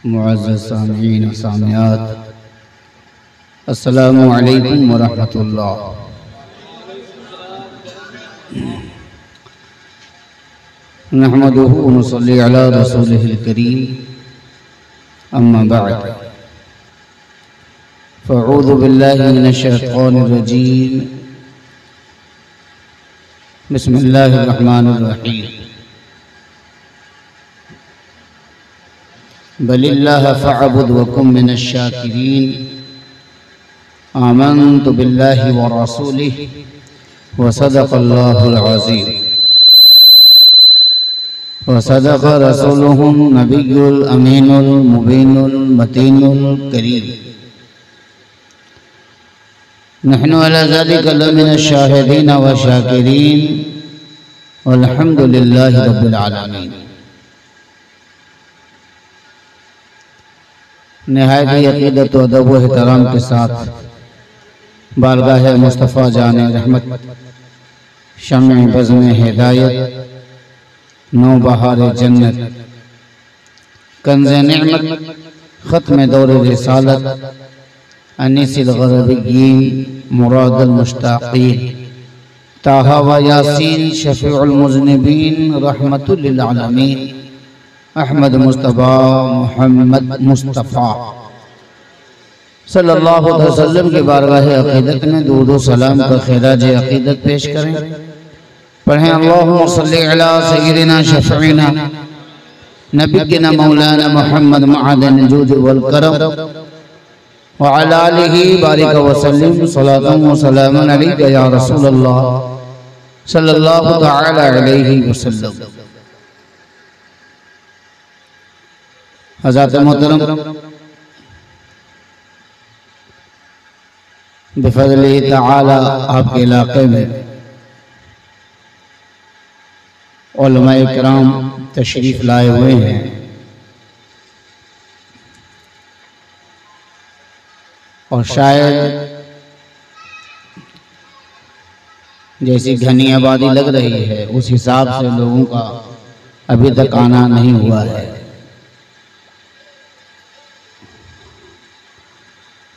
मुअज़्ज़ज़ सामीईन सामियात, अस्सलामु अलैकुम व रहमतुल्लाह। नहमदुहु व नुसल्ली अला रसूलिहिल करीम, अम्मा बअद, फ़अऊज़ु बिल्लाहि मिनश शैतानिर रजीम, बिस्मिल्लाहिर रहमानिर रहीम। बलिल्लाह फ़अबुद व कुन मिनश शाकिरीन। आमन्तु बिल्लाहि व रसूलिहि व सदक़ल्लाहुल अज़ीम व सदक़ रसूलुहुन नबियुल अमीनुल मुबीनुल मतीनुल करीम। नहनु अला ज़ालिका लमिनश शाहिदीन व शाकिरीन वल्हम्दुलिल्लाहि रब्बिल आलमीन। निहायत ही अक़ीदत व अदब व एहतराम के साथ बारगाह मुस्तफ़ा जाने रहमत, शम्अ बज़्म हिदायत, नौ बहार जन्नत, कंज़ निअमत, ख़त्म दौर रिसालत, अनीसिल ग़रबिय्यीन, मुरादुल मुश्ताक़ीन, ताहा व यासीन, शफ़ीउल मुज़निबीन, रहमतुल लिल आलमीन, अहमद मुस्तफ़ा मोहम्मद मुस्तफ़ा सल्लल्लाहु अलैहि वसल्लम की बारगाह अक़ीदत में दुरूद व सलाम का खिराज अक़ीदत पेश करें। पढ़ें अल्लाहुम्मा सल्लि अला सय्यिदिना शफ़ीना नबिय्यिना मौलाना मुहम्मद मअदन जूद वल करम व अला आलिहि बारिक व सल्लिम सलातन व सलामन अलैका या रसूलल्लाह सल्लल्लाहु तआला अलैहि वसल्लम। हज़रत मोहतरम, बिफ़ज़्लिही तआला आपके इलाक़े में उलमाए किराम तशरीफ़ लाए हुए हैं। और शायद जैसी घनी आबादी लग रही है उस हिसाब से लोगों का अभी तक आना नहीं हुआ है।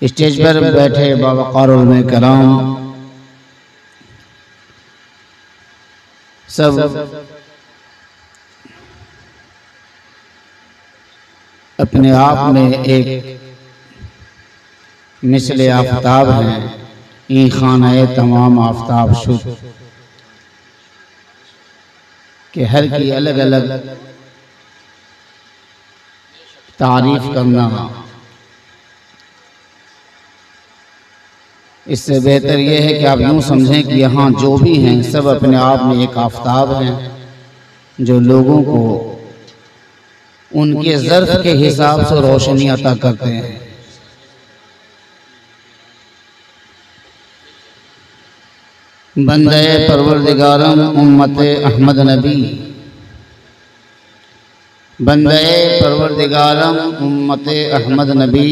स्टेज पर बैठे बावक़ार उलमाए किराम सब अपने आप में एक मिसले आफ़ताब हैं, ई खानाए तमाम आफ़ताब शुद कि हर की अलग अलग तारीफ़ करना। इससे बेहतर यह है कि आप यूँ समझें कि यहाँ जो भी हैं सब अपने आप में एक आफ़ताब हैं जो लोगों को उनके ज़र्फ़ के हिसाब से रोशनी अता करते हैं। बंदे परवरदिगारम उम्मते अहमद नबी, बंदे परवरदिगारम उम्मते अहमद नबी,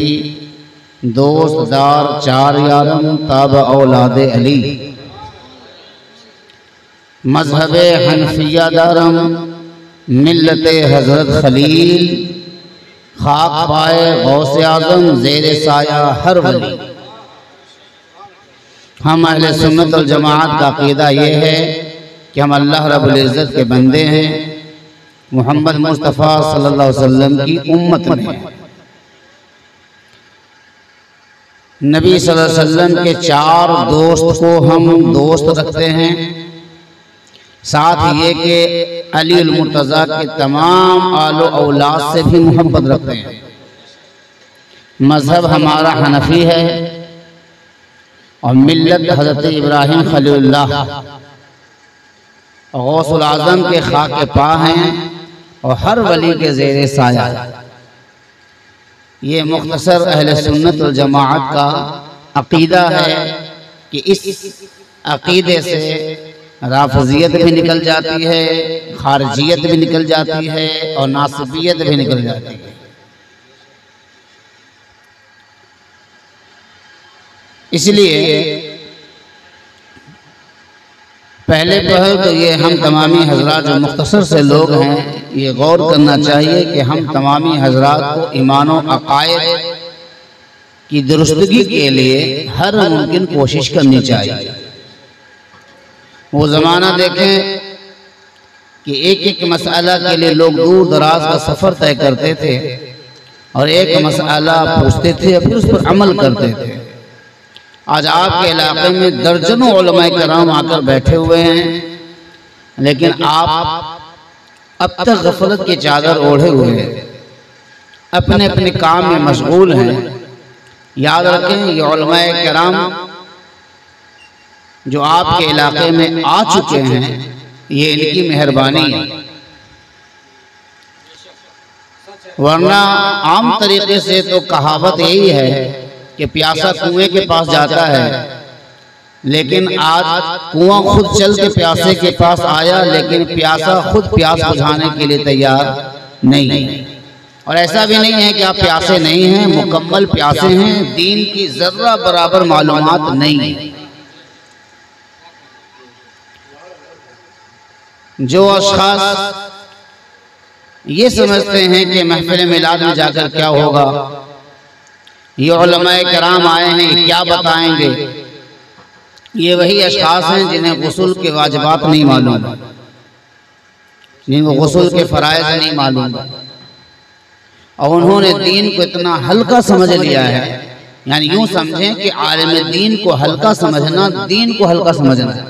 दोस्तदार चार यारम ताब औलादे अली, मज़हबे हनफिया दारम मिल्लते हज़रत खलील, खाक पाए गौसे आज़म ज़ेरे साया हर वली। हम अहले सुन्नत वल जमाअत का अक़ीदा ये है कि हम अल्लाह रब्बुल इज़्ज़त के बंदे हैं, मोहम्मद मुस्तफ़ा सल्लल्लाहु अलैहि वसल्लम की उम्मत में नबी सल्लल्लाहु अलैहि वसल्लम के चार दोस्त को हम दोस्त रखते हैं। साथ ये कि अली अल मुर्तज़ा के तमाम आलो औलाद से भी मोहब्बत रखते हैं। मज़हब हमारा हनफी है और मिल्लत हज़रत इब्राहीम खलीलुल्लाह गौसुल आज़म के खाके पा हैं और हर वली के ज़ेरे साया। ये मुख्तसर अहले सुन्नत वल जमाअत का अक़ीदा है कि इस अक़ीदे से राफ़िज़ियत भी निकल जाती है, खारिजियत भी निकल जाती है और नासिबियत भी निकल जाती है। इसलिए पहले पहल तो ये हम तमामी हजरात जो मुख्तसर से लोग हैं, ये गौर करना चाहिए कि हम तमामी हजरात को ईमान और अकायद की दुरुस्तगी के लिए हर मुमकिन कोशिश करनी चाहिए। वो ज़माना देखें कि एक एक मसला के लिए लोग दूर दराज का सफ़र तय करते थे और एक मसला पूछते थे फिर उस पर अमल करते थे। आज आपके इलाके में दर्जनों उलमाए कराम आकर बैठे हुए हैं, लेकिन आप अब तक गफलत की चादर ओढ़े हुए हैं, अपने अपने काम में मशगूल हैं। याद रखें, ये उलमाए कराम जो आपके इलाके में आ चुके हैं, ये इनकी मेहरबानी है, वरना आम तरीके से तो कहावत यही है कि प्यासा कुएं के पास जाता है, लेकिन आज कुआं खुद चल के प्यासे के पास आया, लेकिन प्यासा खुद प्यास बुझाने के लिए तैयार नहीं है। और ऐसा भी नहीं है कि आप प्यासे नहीं हैं, मुकम्मल प्यासे हैं, दीन की जर्रा बराबर मालूमात नहीं है। जो अशखास ये समझते हैं कि महफिल मिलाद में जाकर क्या होगा, ये उलमाए कराम आए हैं क्या बताएंगे, ये वही अशखास हैं जिन्हें गुस्ल के वाजिबात नहीं मालूम, जिनको गुस्ल के फराइज नहीं मालूम, और उन्होंने दीन को इतना हल्का समझ लिया है। यानी यूं समझें कि आलिम दीन को हल्का समझना दीन को हल्का समझना है।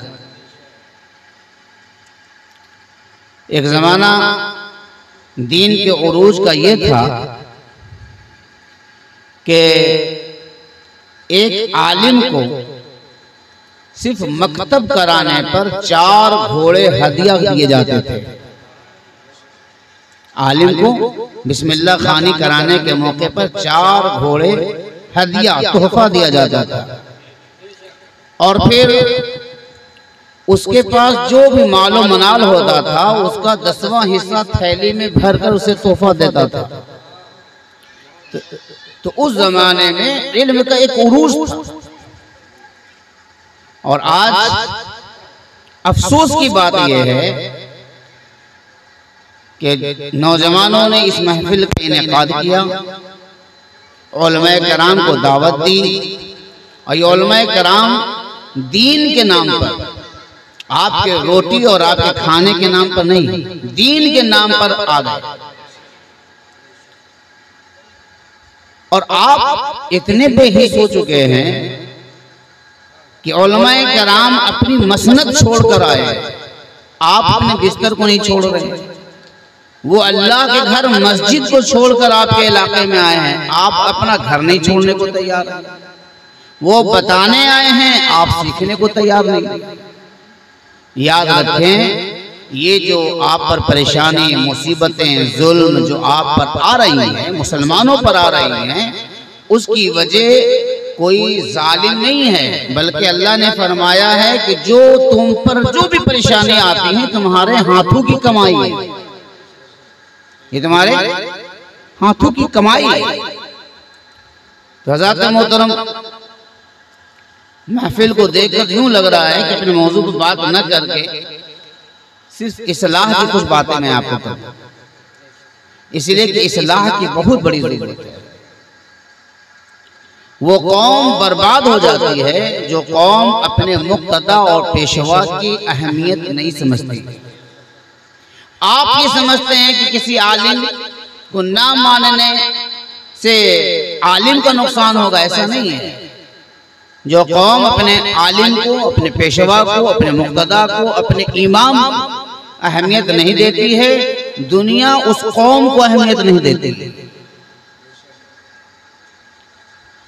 एक ज़माना दीन के उरूज का ये था कि एक आलिम को सिर्फ मकतब कराने पर 4 घोड़े हदिया दिए जाते थे। आलिम को बिस्मिल्लाह खानी कराने के मौके पर 4 घोड़े हदिया तोहफा दिया जाता था, और फिर उसके पास जो भी मालो मनाल होता था उसका 10वां हिस्सा थैली में भरकर उसे तोहफा देता था। तो उस जमाने में इल्म का एक उरूज था। और आज अफसोस की बात यह है कि नौजवानों ने इस महफिल का इनेकाद किया, उलमाए कराम को दावत दी, और ये उलमाए कराम दीन के नाम पर, आपके रोटी और आपके खाने के नाम पर नहीं, दीन के नाम पर आ गए। और आप इतने बेहिस हो चुके हैं कि उलमाए कराम अपनी मसनद छोड़कर आए, आप अपने बिस्तर को नहीं छोड़ रहे। वो अल्लाह के घर मस्जिद को छोड़कर आपके इलाके में आए हैं, आप अपना घर नहीं छोड़ने को तैयार हैं। वो बताने आए हैं, आप सीखने को तैयार नहीं। याद रखें, ये जो आप पर परेशानी, मुसीबतें, जुल्म जो आप पर आ रही हैं, मुसलमानों पर आ रही हैं, उसकी वजह कोई जालिम नहीं है, बल्कि अल्लाह ने फरमाया है कि जो तुम पर जो भी परेशानी आती है तुम्हारे हाथों की कमाई है, ये तुम्हारे हाथों की कमाई है। तो हज़रत मोहतरम, महफिल को देखकर यूं लग रहा है कि अपने मौजू पर बात न करके सिर्फ इस्लाह की कुछ बातें मैं आपको कहूं, इसलिए कि इस्लाह की बहुत बड़ी जरूरत है। वो कौम बर्बाद हो जाती है जो कौम अपने मुक्तदा और पेशवा की अहमियत नहीं समझती। आप ये समझते हैं कि किसी आलिम को ना मानने से आलिम का नुकसान होगा, ऐसा नहीं है। जो कौम अपने आलिम को, अपने पेशवा को, अपने मुक्तदा को, अपने इमाम अहमियत नहीं देती है, दुनिया उस कौम को अहमियत नहीं देती।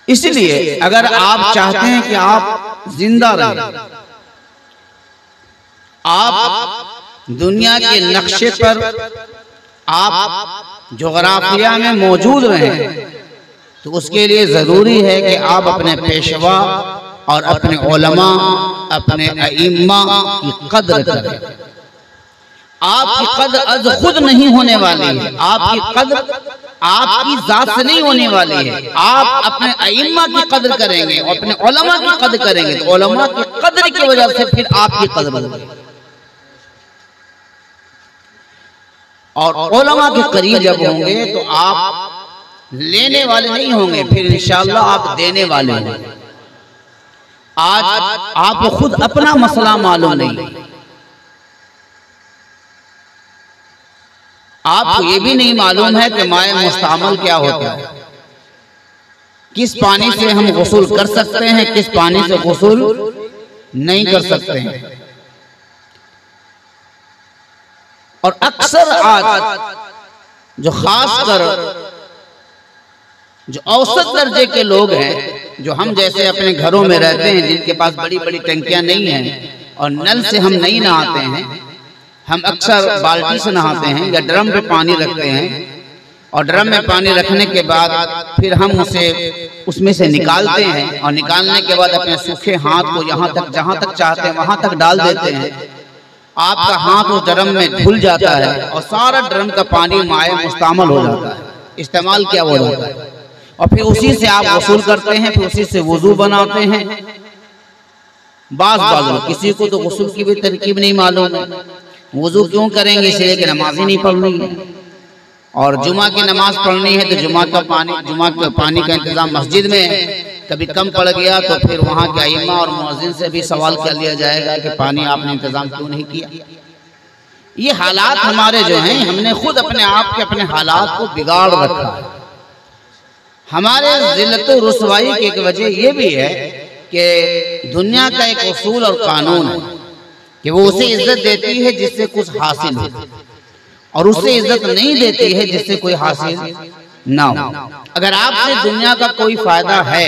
इसलिए अगर आप चाहते हैं कि आप जिंदा रहें, आप दुनिया के नक्शे पर, आप जोग्राफिया में मौजूद रहें, तो उसके लिए जरूरी है कि आप अपने पेशवा और अपने उलमा, अपने अइम्मा की कद्र करें। आपकी कद्र अज खुद नहीं होने वाली है, आपकी कद्र आपकी जात से नहीं होने वाली है। आप अपने अइम्मा की कद्र करेंगे और अपने उलमा की कद्र करेंगे, तो उलमा की कद्र की वजह से फिर आपकी कद्र होगी। और उलमा के करीब जब होंगे तो आप लेने वाले नहीं होंगे, फिर इंशाअल्लाह आप देने वाले होंगे। आज आपको खुद अपना मसला मालूम नहीं, आपको ये भी नहीं मालूम है कि माए मुस्तामल क्या होता है, किस पानी से हम गुस्ल कर सकते हैं, किस पानी से गुस्ल नहीं कर सकते हैं। और अक्सर आज जो खास कर जो औसत दर्जे के लोग हैं, जो हम जैसे अपने घरों में रहते हैं, जिनके पास बड़ी बड़ी टंकियां नहीं हैं और नल से हम नहीं नहाते हैं, हम अक्सर बाल्टी से नहाते हैं या ड्रम पे पानी रखते हैं, और ड्रम में पानी रखने के बाद फिर हम उसे उसमें से निकालते हैं, और निकालने के बाद अपने सूखे हाथ को यहाँ तक जहाँ तक चाहते हैं वहां तक डाल देते हैं। आपका हाथ उस ड्रम में धुल जाता है और सारा ड्रम का पानी माए मुस्तामल हो जाता है, इस्तेमाल किया हो जाता है, और फिर उसी से आप वसूल करते हैं, फिर उसी से वुजू बनाते हैं। बाज़ किसी को तो गुस्ल की भी तरकीब नहीं मालूम है, वुजू क्यों करेंगे, इसलिए कि नमाज ही नहीं पढ़नी है, और जुमा की नमाज पढ़नी है तो जुमा के पानी का इंतजाम मस्जिद में है। कभी कम पड़ गया तो फिर वहाँ के इमाम और मुअज्जिन से भी सवाल कर लिया जाएगा कि पानी आपने इंतजाम क्यों नहीं किया। ये हालात हमारे जो हैं, हमने खुद अपने आप के अपने हालात को बिगाड़ रखा है। हमारे जिल्लत और रुसवाई की एक वजह यह भी है कि दुनिया का एक उसूल और कानून है कि वो उसे इज्जत देती है जिससे कुछ हासिल हो, और उससे इज्जत नहीं देती है जिससे कोई हासिल ना हो। अगर आपसे दुनिया का कोई फायदा है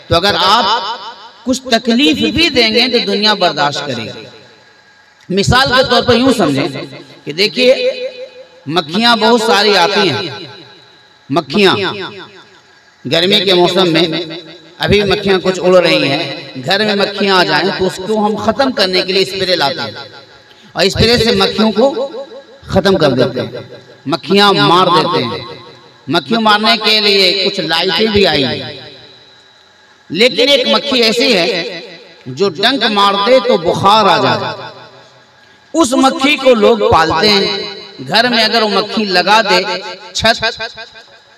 तो अगर आप कुछ तकलीफ भी देंगे तो दुनिया बर्दाश्त करेगी। मिसाल के तौर पर यूं समझें कि देखिए मक्खियां बहुत सारी आती हैं, मक्खियां गर्मी के मौसम में अभी मक्खियां कुछ उड़ रही हैं, घर में मक्खियां आ जाएं तो उसको हम खत्म करने के लिए स्प्रे लाते हैं, और स्प्रे से मक्खियों को खत्म कर देते हैं, मक्खियां मार देते हैं। मक्खियों मारने के लिए कुछ लाइटें भी आई हैं, लेकिन एक मक्खी ऐसी है जो डंक मार दे तो बुखार आ जाए। उस मक्खी को लोग पालते हैं, घर में अगर वो मक्खी लगा दे छत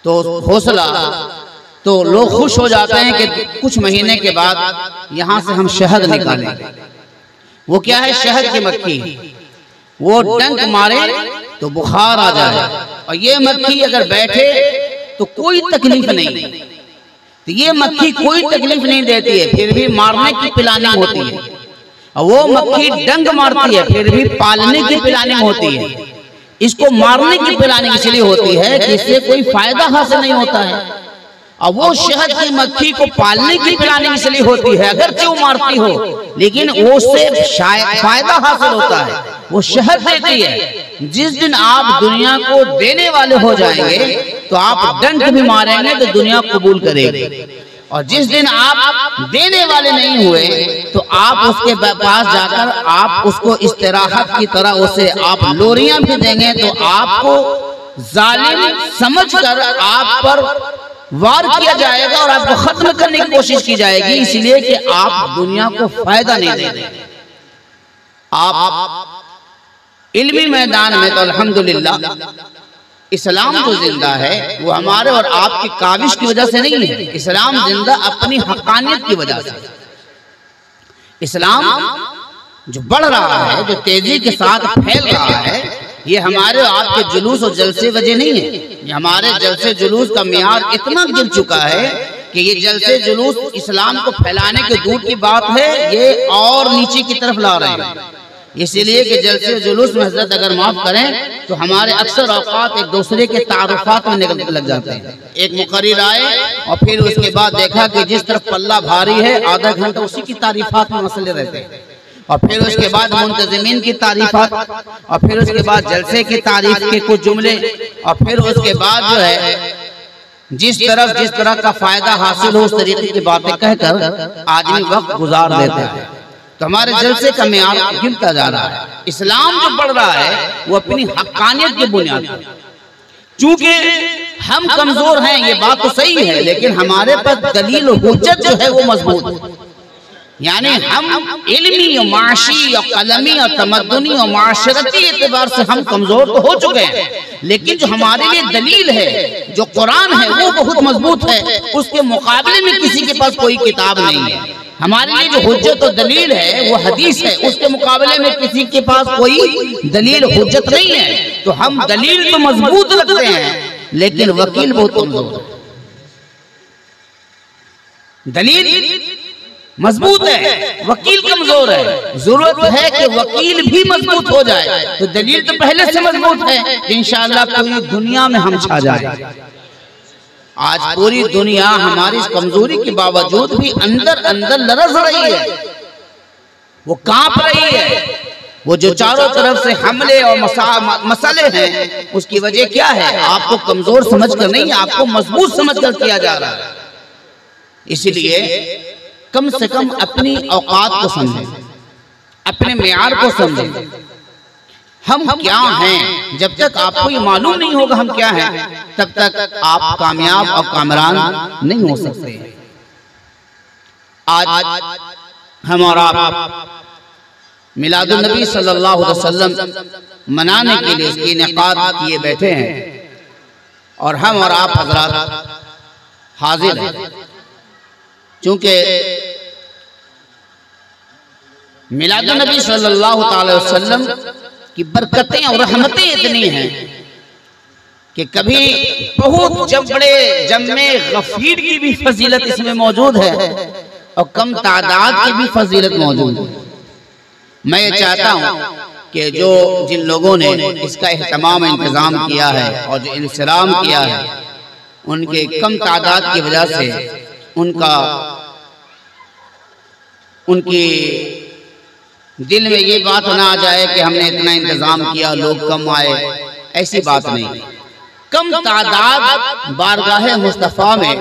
तो घोंसला, तो लोग खुश हो जाते हैं कि कुछ महीने के बाद यहाँ से हम शहद निकालेंगे। वो क्या है, शहद की मक्खी, वो डंक मारे तो बुखार आ जाए, और ये मक्खी अगर बैठे तो कोई तकलीफ नहीं, तो ये मक्खी कोई तकलीफ नहीं देती है, फिर भी मारने की प्लानिंग होती है, और वो मक्खी डंक मारती है फिर भी पालने की प्लानिंग होती है। इसको मारने की प्लानिंग इसलिए होती है कि इससे कोई फायदा हासिल नहीं होता है, और वो शहद की मक्खी को पालने की प्लानिंग इसलिए होती है, अगर जो मारती हो लेकिन वो उससे फायदा हासिल होता है, वो शहद देती है। जिस दिन आप दुनिया को देने वाले हो जाएंगे तो आप डंक भी मारेंगे तो दुनिया कबूल करेगी, और जिस दिन आप देने वाले नहीं हुए तो आप उसके पास जाकर आप उसको इस्तिराहत की तरह उसे आप लोरियां भी देंगे तो आपको जालिम समझकर आप पर वार किया जाएगा और आपको खत्म करने की कोशिश की जाएगी, इसलिए कि आप दुनिया को फायदा नहीं दे रहे। आप इल्मी मैदान में तो अल्हम्दुलिल्लाह इस्लाम जो जिंदा है वो हमारे और आपकी काविश की वजह से नहीं है, इस्लाम जिंदा अपनी हकानियत की वजह से। इस्लाम जो बढ़ रहा है, जो तेजी के साथ फैल रहा है, ये हमारे और आपके जुलूस और जलसे वजह नहीं है। ये हमारे जलसे जुलूस का मियार इतना गिर चुका है कि ये जलसे जुलूस इस्लाम को फैलाने के दूर की बात है, ये और नीचे की तरफ ला रहे हैं। इसीलिए कि जलसे जुलूस में हजरत अगर माफ करें तो हमारे अक्सर औकात एक दूसरे के तारुफात में निकल लग जाते हैं। एक मुकर्रिर आए और फिर उसके बाद देखा कि जिस तरफ पल्ला भारी है आधा घंटा उसी की तारीफात में मसले रहते हैं, और फिर उसके बाद मुंतजिमीन की तारीफात, और फिर उसके बाद जलसे की तारीफ के कुछ जुमले, और फिर उसके बाद जो है जिस तरह का फायदा हासिल हो उस तरीके की बातें कहकर आदमी वक्त गुजार देते हैं। तो हमारे जलसे का मियार गिरता जा रहा है। इस्लाम जो बढ़ रहा है वो अपनी हक्कानियत की बुनियाद पर, चूंकि हम कमजोर हैं ये बात तो सही है, लेकिन हमारे पास दलील हुज्जत जो है वो मजबूत है। यानी हम इल्मी और माशी और कलमी और तमद्दुनी और माशरती एतबार से हम कमजोर तो हो चुके हैं, लेकिन जो हमारे लिए दलील है, जो कुरान है, वो बहुत मजबूत है। उसके मुकाबले में किसी के पास कोई किताब नहीं है। हमारे लिए जो हुज्जत और दलील है वो हदीस है, उसके मुकाबले में किसी के पास कोई दलील हुज्जत नहीं है। तो हम दलील तो मजबूत रखते हैं, लेकिन वकील बहुत कमजोर है। दलील मजबूत है, वकील कमजोर है। जरूरत है कि वकील भी मजबूत हो जाए। तो दलील तो पहले से मजबूत है, इंशाअल्लाह पूरी दुनिया में हम छा जाए। आज पूरी दुनिया हमारी इस कमजोरी के बावजूद भी अंदर अंदर लरज रही है, वो कांप रही है। वो जो चारों तरफ से हमले और मसले हैं, उसकी वजह क्या है? आपको कमजोर समझकर नहीं, आपको मजबूत समझकर किया जा रहा है। इसलिए कम से कम अपनी औकात को समझें, अपने मेयार को समझें। हम क्या हैं? जब तक आपको ये मालूम नहीं होगा हम क्या हैं, तब तक आप कामयाब और कामरान नहीं हो सकते। आज हम और आप मिलादुन नबी सल्लल्लाहु अलैहि वसल्लम मनाने के लिए इसकी इनेकाद किए बैठे हैं, और हम और आप हजरात हाजिर हैं। चूंकि मिलादुन नबी सल्लल्लाहु अलैहि वसल्लम की बरकतें और रहमतें इतनी हैं कि कभी बहुत जब बड़े जम्मे गफीर की भी फजीलत इसमें मौजूद है, और कम तादाद की भी फजीलत मौजूद है। मैं ये चाहता हूँ कि जो जिन लोगों ने इसका एहतमाम इंतजाम किया है और जो इंसराम किया है, उनके कम तादाद की वजह से उनकी दिल में ये बात ना आ जाए कि हमने इतना इंतजाम किया, लोग कम आए। ऐसी बात नहीं। कम तादाद बारगाह मुस्तफ़ा में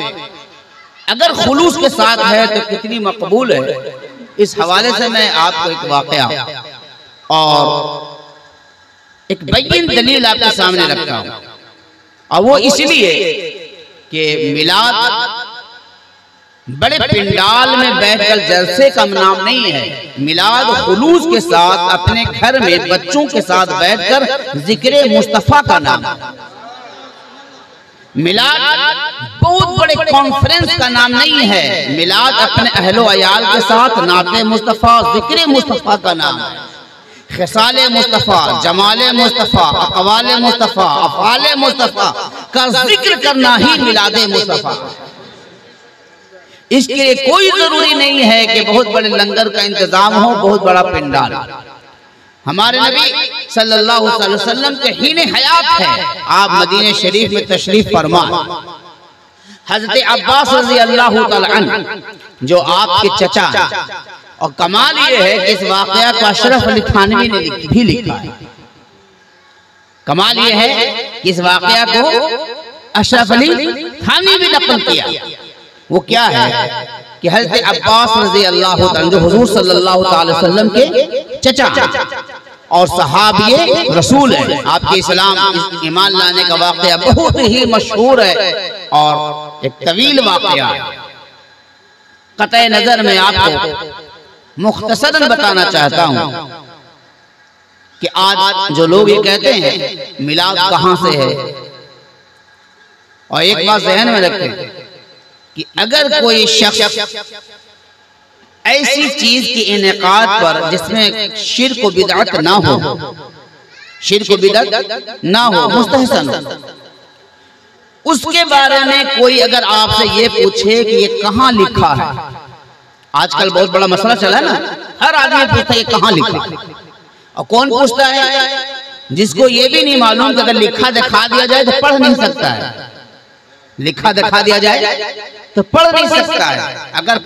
अगर खुलूस के साथ है तो कितनी मकबूल है। इस हवाले से मैं आपको एक वाकया और एक बय्यिन दलील आपके सामने रखता हूँ, और वो इसलिए कि मिलाद बड़े पिंडाल में बैठकर जलसे का नाम नहीं है। मिलाद खुलूस के साथ अपने घर में बच्चों के साथ बैठकर जिक्र मुस्तफ़ा का नाम। मिलाद बहुत बड़े कॉन्फ्रेंस का नाम नहीं है। मिलाद अपने अहलो अयाल के साथ नाते मुस्तफ़ा, जिक्र मुस्तफ़ा का नाम है। खिसाले मुस्तफ़ा, जमाले मुस्तफ़ा, अक़वाले मुस्तफ़ा, अफ़आले मुस्तफ़ा का जिक्र करना ही मिलादे मुस्तफ़ा। इसके लिए कोई जरूरी नहीं है कि बहुत बड़े लंगर का इंतजाम हो, बहुत बड़ा पिंडाल। हमारे नबी सल्लल्लाहु अलैहि वसल्लम के हीने हयात है। आप मदीने शरीफ में तशरीफ फरमा, हजरत अब्बास रज़ी अल्लाह तआला अन्हु जो आपके चचा, और कमाल ये है कि इस वाकया को अशरफ अली थानवी ने भी लिखा है। कमाल ये है कि इस वाकया को अशरफ अली थानवी भी नकल किया। वो क्या है कि हज़रत अब्बास रज़ी अल्लाह तआला जो हुज़ूर सल्लल्लाहु अलैहि वसल्लम के चचा और सहाबिये रसूल है, आपके इस्लाम ईमान लाने का वाक़या बहुत ही मशहूर है और एक तवील वाक़या है। क़तई नज़र में आपको मुख्तसरन बताना चाहता हूँ कि आज जो लोग ये कहते हैं मिलाद कहाँ से है, और एक बात ज़हन में रखें कि अगर कोई शख्स ऐसी चीज की इनेकाद पर जिसमें शिर्क व बिदअत ना हो, शिर्क व बिदअत ना हो, मुस्तहसन हो, उसके बारे में कोई अगर आपसे ये पूछे कि ये कहाँ लिखा है। आजकल बहुत बड़ा मसला चला है ना, हर आदमी पूछता है ये कहाँ लिखा है। और कौन पूछता है? जिसको ये भी नहीं मालूम कि अगर लिखा दिखा दिया जाए तो पढ़ नहीं सकता है। लिखा दिखा दिया जाए तो पढ़ नहीं सकता है। अगर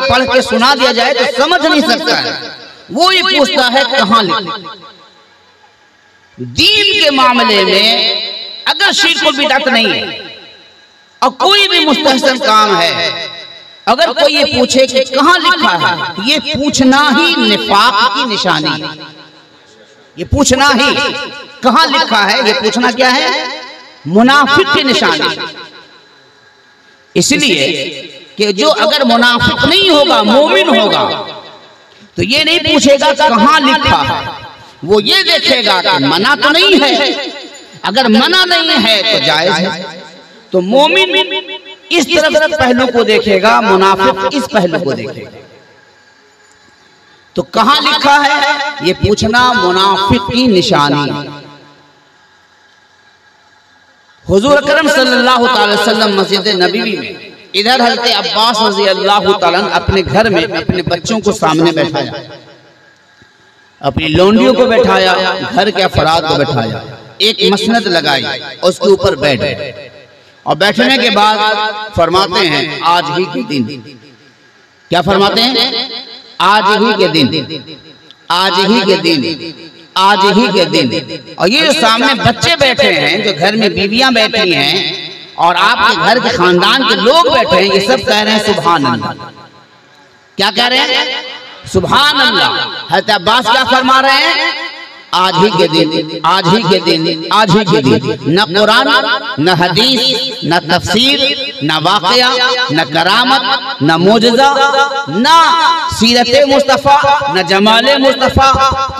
पढ़ के सुना दिया जाए तो समझ नहीं सकता है। वो ये पूछता है कहाँ लिखा। दीन के मामले में अगर शिर्क व बिदअत नहीं है और कोई भी मुस्तहसन काम है, अगर कोई ये पूछे कि कहाँ लिखा है, तो ये पूछना ही निफाक की निशानी है। ये पूछना ही कहाँ लिखा है, ये पूछना क्या है? मुनाफिक की निशानी। इसलिए कि जो अगर मुनाफिक नहीं होगा मोमिन होगा तो ये नहीं पूछेगा कहां लिखा है, वो ये देखेगा कि मना तो नहीं है, अगर मना नहीं है तो जायज है। तो मोमिन इस तरफ पहलू को देखेगा, मुनाफिक इस पहलू को देखेगा। तो कहां लिखा है ये पूछना मुनाफिक की निशानी है। हुजूर अकरम सल्लल्लाहु अलैहि वसल्लम मस्जिद नबवी में इधर हज़रत अब्बास रज़ी अल्लाह तआला अपने घर में अपने बच्चों को सामने बैठाया, अपनी लोंडियों को बैठाया, घर के अफराद को बैठाया, एक मसनद लगाई, उसके ऊपर बैठे और बैठने के बाद फरमाते हैं आज ही के दिन, क्या फरमाते हैं? आज ही के दिन, आज ही के दिन, आज ही के दिन। और ये जो सामने बच्चे बैठे हैं, जो घर में बीवियां बैठी हैं और आपके घर के खानदान के लोग बैठे हैं, ये सब कह रहे हैं सुभान अल्लाह। क्या कह रहे हैं? सुभान अल्लाह। हज़रत अब्बास क्या फरमा रहे हैं? आज ही के दिन, आज ही के दिन, आज ही के दिन। न कुरान, न हदीस, न तफसीर, न वाक़या, न करामत, न मोजज़ा, न सीरत मुस्तफ़ा, न जमाल मुस्तफ़ा,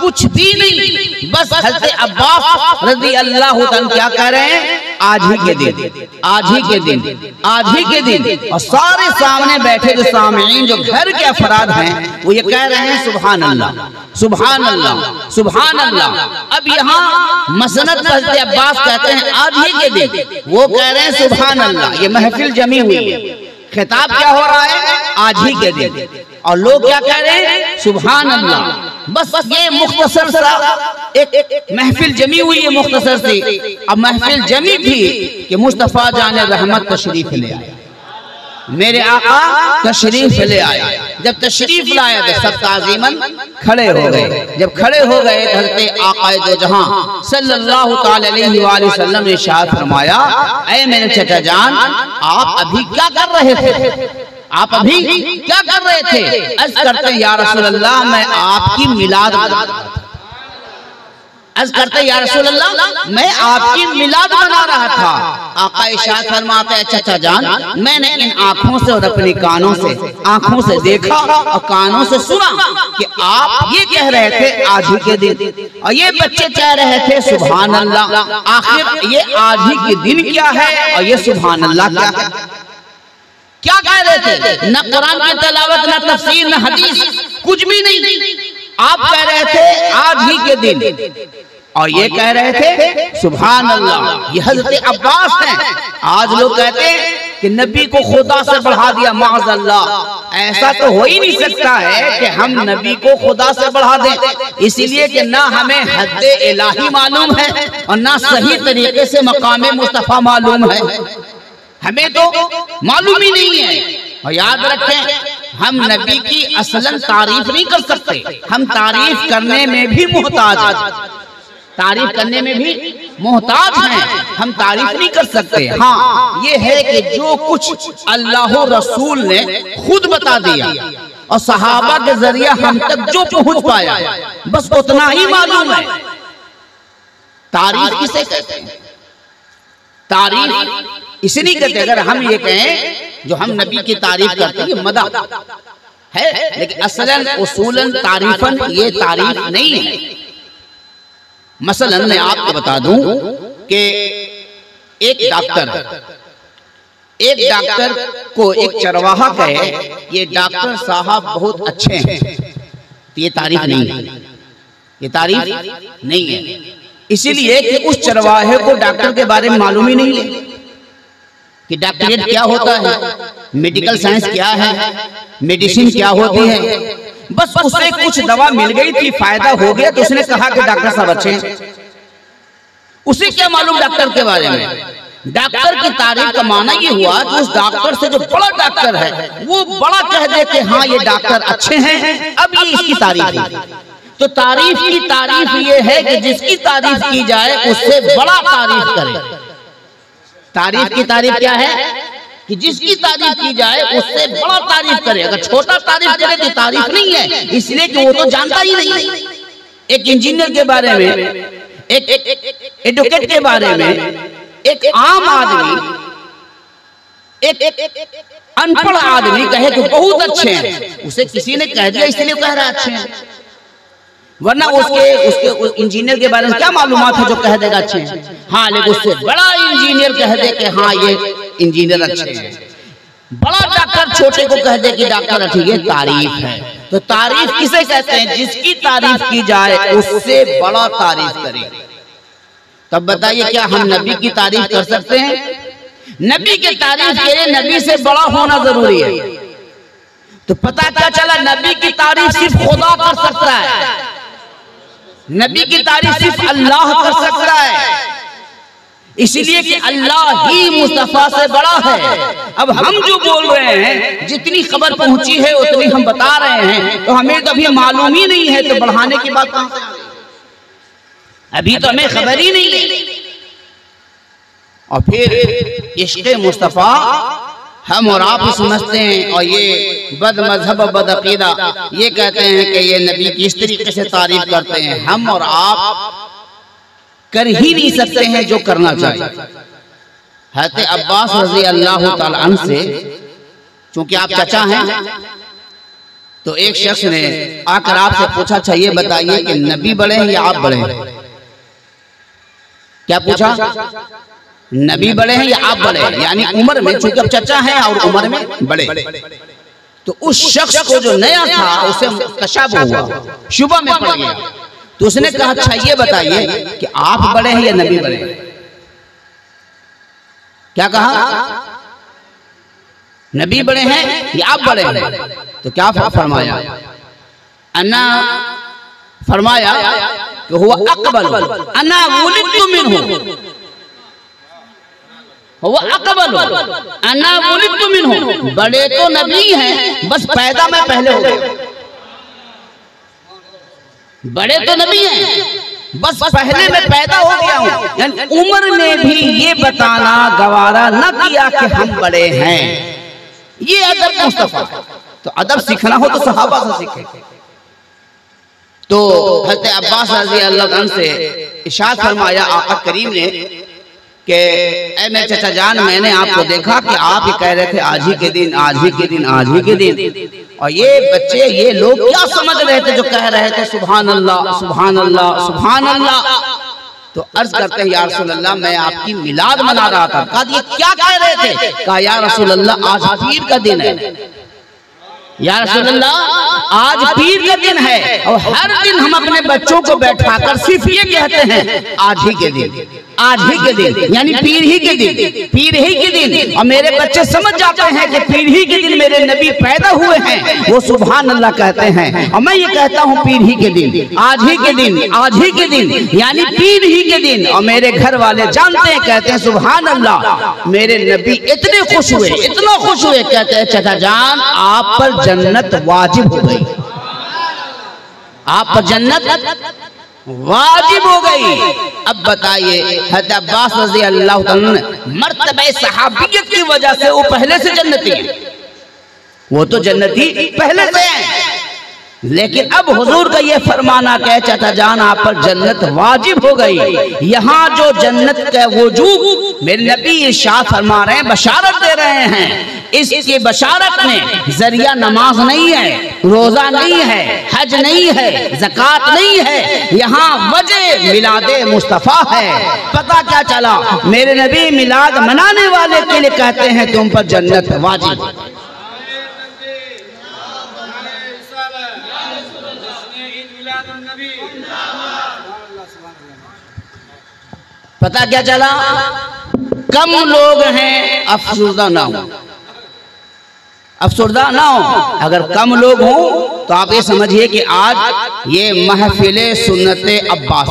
कुछ भी नहीं। बस हज़रत अब्बास रज़ी अल्लाह तआला क्या कह रहे हैं? आज ही के दिन, आज ही के दिन, आज ही के दिन। और सारे सामने बैठे जो सामईन, जो घर के अफराद हैं, वो ये कह रहे हैं सुभान अल्लाह, सुभान अल्लाह, सुभान अल्लाह। अब यहाँ मसनद हज़रत अब्बास कहते हैं आज ही के दिन, वो कह रहे हैं सुभान अल्लाह। ये महफिल जमी हुई है, खिताब क्या हो रहा है? आज ही के दिन, और लोग क्या कह रहे हैं? सुभान अल्लाह। बस ये मुख्तसर सा एक महफिल जमी हुई है, मुख्तसर सी। अब महफिल जमी थी कि मुस्तफ़ा जाने रहमत तशरीफ ले आए, मेरे आका तशरीफ ले आए। जब तशरीफ लाया तो सब ताज़ीमन खड़े हो गए। जब खड़े हो गए तो हज़रत आका दो जहां सल्लल्लाहु अलैहि वसल्लम ने इरशाद फरमाया, ऐ मेरे चचा जान, आप अभी क्या कर रहे थे? आप अभी क्या कर रहे थे? अर्ज करते हैं या रसूल अल्लाह, मैं आपकी मिलाद, अर्ज करते या रसूल अल्लाह, मैं आपकी मिलाद बना रहा था। आका इरशाद फरमाते हैं चचा जान, मैंने इन आंखों से और अपने कानों से, आंखों से देखा और कानों से सुना कि आप ये कह रहे थे आज ही के दिन, और ये बच्चे कह रहे थे सुभान अल्लाह। आखिर ये आज ही के दिन क्या है और ये सुभान अल्लाह क्या है? क्या कह रहे थे? न कुरान की तिलावत, न तफसीर, न हदीस, कुछ भी नहीं। आप कह रहे थे आज ही के दिन और ये कह रहे थे सुभान अल्लाह। ये हज़रत अब्बास हैं। आज लोग कहते हैं कि नबी को खुदा से बढ़ा दिया, माअज़ल्लाह। ऐसा तो हो ही नहीं सकता है कि हम नबी को खुदा से बढ़ा दें, इसलिए कि ना हमें हद इलाही मालूम है और ना सही तरीके से मकाम मुस्तफ़ा मालूम है, हमें तो मालूम ही नहीं है। और याद रखें, हम नबी की असलन तारीफ नहीं कर सकते, हम तारीफ करने में भी मोहताज हैं, तारीफ करने में भी मोहताज हैं, हम तारीफ नहीं कर सकते। हाँ, ये है कि जो कुछ अल्लाह रसूल ने खुद बता दिया और सहाबा के जरिए हम तक जो पहुंच पाया, बस उतना ही मालूम है। तारीफ किसे कहते हैं? तारीफ इसे नहीं कहते। अगर हम ये कहें जो हम नबी की तारीफ करते हैं मदह है, लेकिन असलन उसूलन तारीफन ये तारीफ नहीं है। मसलन मैं आपको बता दूं कि एक डॉक्टर को एक चरवाहा कहे ये डॉक्टर साहब बहुत अच्छे हैं, तो ये तारीफ नहीं है, ये तारीफ नहीं है। इसीलिए कि उस चरवाहे को डॉक्टर के बारे में मालूम ही नहीं है कि डॉक्टरेट क्या होता है, मेडिकल साइंस क्या है, मेडिसिन क्या होती है। बस उसे कुछ दवा मिल गई थी, फायदा हो गया, तो उसने कहा कि डॉक्टर साहब अच्छे हैं। उसे क्या मालूम डॉक्टर के बारे में? डॉक्टर की तारीफ का माना ये हुआ कि उस डॉक्टर से जो बड़ा डॉक्टर है वो बड़ा कह दे कि हाँ ये डॉक्टर अच्छे हैं, अब ये इसकी तारीफ है। तो तारीफ की तारीफ ये है कि जिसकी तारीफ की जाए उससे बड़ा तारीफ करे। तारीफ की तारीफ क्या है कि जिसकी तारीफ की जाए उससे बड़ा तारीफ करे। अगर छोटा तारीफ करे तो तारीफ नहीं है, इसलिए कि वो तो जानता ही नहीं। एक इंजीनियर के बारे में, एक एडवोकेट के बारे में, एक आम आदमी एक अनपढ़ आदमी कहे कि बहुत अच्छे हैं, उसे किसी ने कह दिया इसलिए कह रहा अच्छे हैं, वरना उसके इंजीनियर के बारे में क्या मालूमात है जो कह देगा अच्छे हैं। हाँ, लेकिन उससे बड़ा इंजीनियर कह दे कि हाँ ये इंजीनियर अच्छे हैं, बड़ा डॉक्टर छोटे को कह दे कि डॉक्टर अच्छे, ये तारीफ है। तो तारीफ किसे कहते हैं? जिसकी तारीफ की जाए उससे बड़ा तारीफ करे। तब बताइए क्या हम नबी की तारीफ कर सकते हैं? नबी की तारीफ के लिए नबी से बड़ा होना जरूरी है। तो पता क्या चला, नबी की तारीफ सिर्फ खुदा कर सकता है, नबी की तारीफ सिर्फ अल्लाह कर सकता है, इसलिए कि अल्लाह ही मुस्तफा से बड़ा है। अब हम जो बोल रहे हैं, जितनी खबर पहुंची है उतनी हम बता रहे हैं, तो हमें कभी मालूम ही नहीं है, तो बढ़ाने की बात कहां से? अभी तो हमें खबर ही नहीं है। और फिर इश्क़े मुस्तफा हम और आप समझते हैं, और ये बद मजहब बद अकीदा ये कहते हैं कि ये नबी की इस तरीके से तारीफ करते हैं। हम और आप कर ही नहीं सकते हैं जो करना चाहिए। हज़रत अब्बास रज़ी अल्लाह ताला अन्हु से, चूंकि आप चचा हैं, तो एक शख्स ने आकर आपसे पूछा, अच्छा ये बताइए कि नबी बड़े हैं या आप बड़े हैं? क्या पूछा? नबी बड़े हैं या आप बड़े हैं? यानी उम्र में, चूंकि अब चचा हैं और उम्र में बड़े। तो उस शख्स को जो नया था उसे तशब्बुह हुआ, शुबह में पड़ गया। तो उसने कहा, अच्छा ये बताइए कि आप बड़े हैं या नबी बड़े हैं? क्या कहा? नबी बड़े हैं या आप बड़े हैं? तो क्या फरमाया? अन्ना फरमाया कि हुवा अक़बल अन्ना वुलिदतु मिन्हु, हुवा अक़बल अन्ना वुलिदतु मिन्हु। बड़े तो नबी हैं, बस पैदा मैं पहले हो गया। बड़े तो नबी हैं, बस पहले मैं पैदा हो गया हूं। यानी उम्र में भी ये बताना गवारा न किया कि हम बड़े हैं। ये अदब मुस्तफा। तो अदब सीखना हो तो सहाबा से सीखे। तो हज़रत अब्बास रज़ी अल्लाह अन्हु से इरशाद फरमाया आका करीम ने कि ऐ मेरे चचा जान, मैंने आपको देखा कि आप ये कह रहे थे आज ही के दिन, आज ही के दिन, आज ही के दिन, और ये बच्चे, ये लोग क्या समझ रहे थे जो कह रहे थे सुभान अल्लाह, सुभान अल्लाह, सुभान अल्लाह। तो अर्ज करते हैं या रसूल अल्लाह, मैं आपकी मिलाद मना रहा था। कहा ये क्या कह रहे थे? कहा या रसूल अल्लाह आज पीर का दिन है, या रसूल अल्लाह आज पीर का दिन है, और हर दिन हम अपने बच्चों को बैठाकर सिर्फ ये कहते हैं आज ही के दिन, आज ही के दिन, यानी पीर ही के दिन, पीर ही के दिन। और मेरे बच्चे समझ जाते हैं कि पीर ही के दिन मेरे नबी पैदा हुए हैं, वो सुभान अल्लाह कहते हैं। और मैं ये कहता हूँ पीर ही के दिन, आज ही के दिन, आज ही के दिन, यानी पीर ही के दिन। और मेरे घर वाले जानते हैं, कहते हैं सुभान अल्लाह, मेरे नबी इतने खुश हुए, इतना खुश हुए, कहते हैं चचा जान आप पर जन्नत वाजिब हो गई, आप पर जन्नत वाजिब हो गई। अब बताइए हज़रत अब्बास रज़ी अल्लाह तआला मर्तबे सहाबियत की वजह से वो पहले से जन्नती है, वो तो जन्नती पहले से है। लेकिन अब हुजूर का ये फरमाना कह चाचा जान आप पर जन्नत वाजिब हो गई। यहाँ जो जन्नत का वजूब मेरे नबी इरशाद फरमा रहे हैं, बशारत दे रहे हैं, इसकी बशारत में जरिया नमाज नहीं है, रोजा नहीं है, हज नहीं है, ज़कात नहीं है, यहाँ वजह मिलादे मुस्तफ़ा है। पता क्या चला, मेरे नबी मिलाद मनाने वाले के लिए कहते हैं तुम पर जन्नत वाजिब। पता क्या चला, कम लोग हैं, अफसुर्दा ना हो, अफसुर्दा ना हो। अगर कम लोग हों तो आप ये समझिए कि आज ये महफिले सुन्नते अब्बास,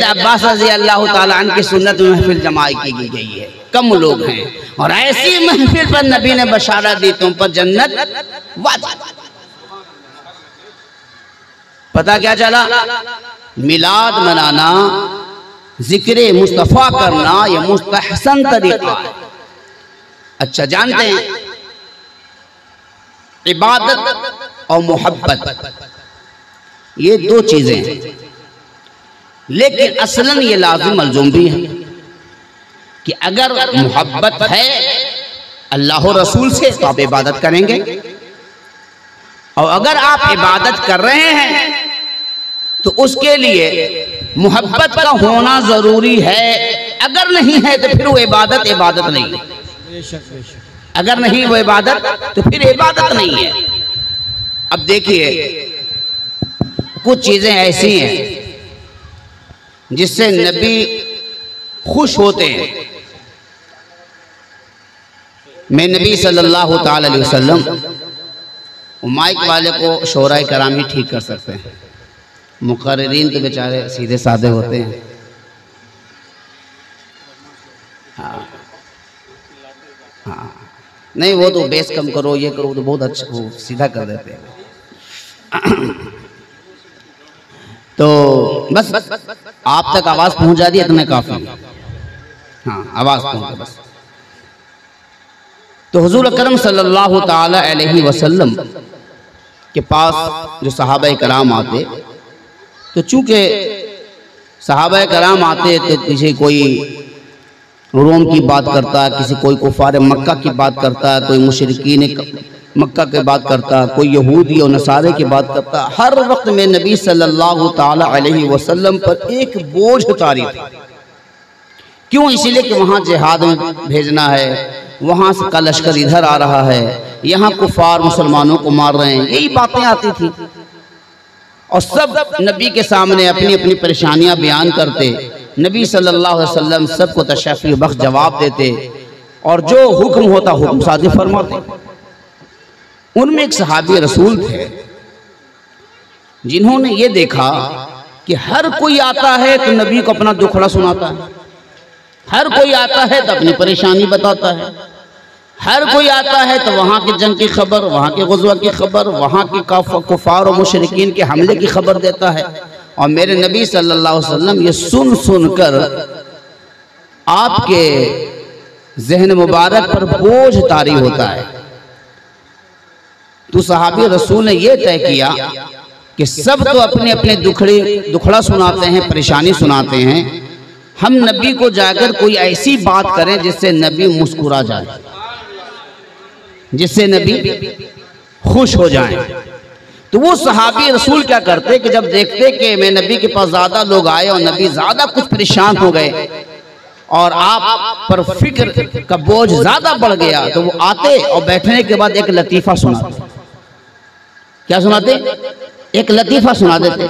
अब्बास रज़ी अल्लाह ताला अन्हु की सुन्नत महफिल जमाई की गई है। कम लोग हैं और ऐसी महफिल पर नबी ने बशारत दी तुम पर जन्नत वाजिब। पता क्या चला, मिलाद मनाना, जिक्र मुस्तफ़ा करना ये मुस्तहसन तरीका है। अच्छा जानते हैं इबादत और मोहब्बत ये दो चीजें हैं, लेकिन असलन ये लाजिम मलजूम भी है कि अगर मोहब्बत है अल्लाह और रसूल से तो आप इबादत करेंगे, और अगर आप इबादत कर रहे हैं तो उसके लिए मोहब्बत का होना जरूरी है। अगर नहीं है तो फिर वो इबादत नहीं है। अगर नहीं वो इबादत तो फिर इबादत नहीं है। अब देखिए, कुछ चीजें ऐसी हैं जिससे नबी खुश होते हैं। मैं नबी सल्लल्लाहु ताला अलैहि वसल्लम माइक वाले को शोरा कराम ही ठीक कर सकते हैं, मुकर्रिरीन तो बेचारे सीधे साधे होते हैं। हाँ हाँ, नहीं वो तो बेस कम करो, ये करो, तो बहुत अच्छा वो सीधा कर देते हैं। तो बस आप तक आवाज़ पहुंच जाती है, इतने काफ़ी। हाँ, आवाज़ पहुंच बस। तो हुजूर अकरम सल्लल्लाहु ताला अलैहि वसल्लम के पास जो सहाबा कराम आते, तो चूँकि सहाबा कराम आते तो किसी कोई रोम की बात करता, किसी कोई कुफार मक्का की बात करता, कोई मुशरिकीन मक्का की बात करता, कोई यहूदी और नसारे की बात करता। हर वक्त में नबी सल्लल्लाहु ताला अलैहि वसल्लम पर एक बोझ तारी थी। क्यों? इसीलिए कि वहाँ जिहाद में भेजना है, वहाँ से का लश्कर इधर आ रहा है, यहाँ कुफार मुसलमानों को मार रहे हैं, यही बातें आती थी। और सब नबी के सामने अपनी अपनी परेशानियां बयान करते। नबी सल्लल्लाहु अलैहि वसल्लम सबको तशफ़ी बख्श जवाब देते, और जो हुक्म होता हुक्म साज़ी फरमाते। उनमें एक सहाबी रसूल थे जिन्होंने ये देखा कि हर कोई आता है तो नबी को अपना दुखड़ा सुनाता है, हर कोई आता है तो अपनी परेशानी बताता है, हर कोई आता है तो वहाँ की जंग की खबर, वहाँ के गुज़वा की खबर, वहाँ के कुफार और मुशरिकीन के हमले की खबर देता है। और मेरे नबी सल्लल्लाहु अलैहि वसल्लम ये सुन सुनकर आपके जहन मुबारक पर बोझ तारी होता है। तो सहाबी रसूल ने यह तय किया कि सब तो अपने अपने दुखड़ा सुनाते हैं, परेशानी सुनाते हैं, हम नबी को जाकर कोई ऐसी बात करें जिससे नबी मुस्कुरा जाए, जिससे नबी खुश हो जाए। तो वो सहाबी रसूल क्या करते कि जब देखते कि मैं नबी के पास ज़्यादा लोग आए और नबी ज़्यादा कुछ परेशान हो गए और आप पर फिक्र का बोझ ज़्यादा बढ़ गया, तो वो आते और बैठने के बाद एक लतीफ़ा सुनाते। क्या सुनाते? एक लतीफ़ा सुना देते,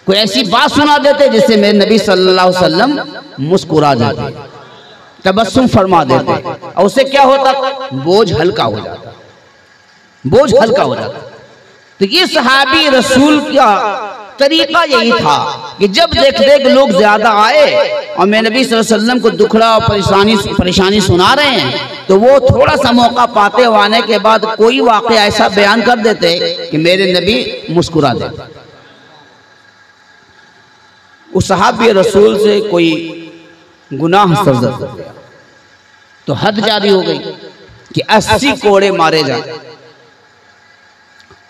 कोई ऐसी बात सुना देते जिससे मेरे नबी सल्लल्लाहु अलैहि वसल्लम मुस्कुरा जाते, तबस्सुम फरमा देते, और उससे क्या होता? बोझ हल्का हो जाता, बोझ हल्का हो जाता। तो ये सहाबी रसूल का तरीका यही था कि जब देखते कि लोग ज्यादा आए और मैं नबी सल्लल्लाहु अलैहि वसल्लम को दुखड़ा और परेशानी सुना रहे हैं, तो वो थोड़ा सा मौका पाते हुए आने के बाद कोई वाक़या ऐसा बयान कर देते कि मेरे नबी मुस्कुरा देते। उस सहाबी रसूल से कोई गुनाह सरजद हो गया तो हद जारी हो गई कि 80 कोड़े मारे जाए।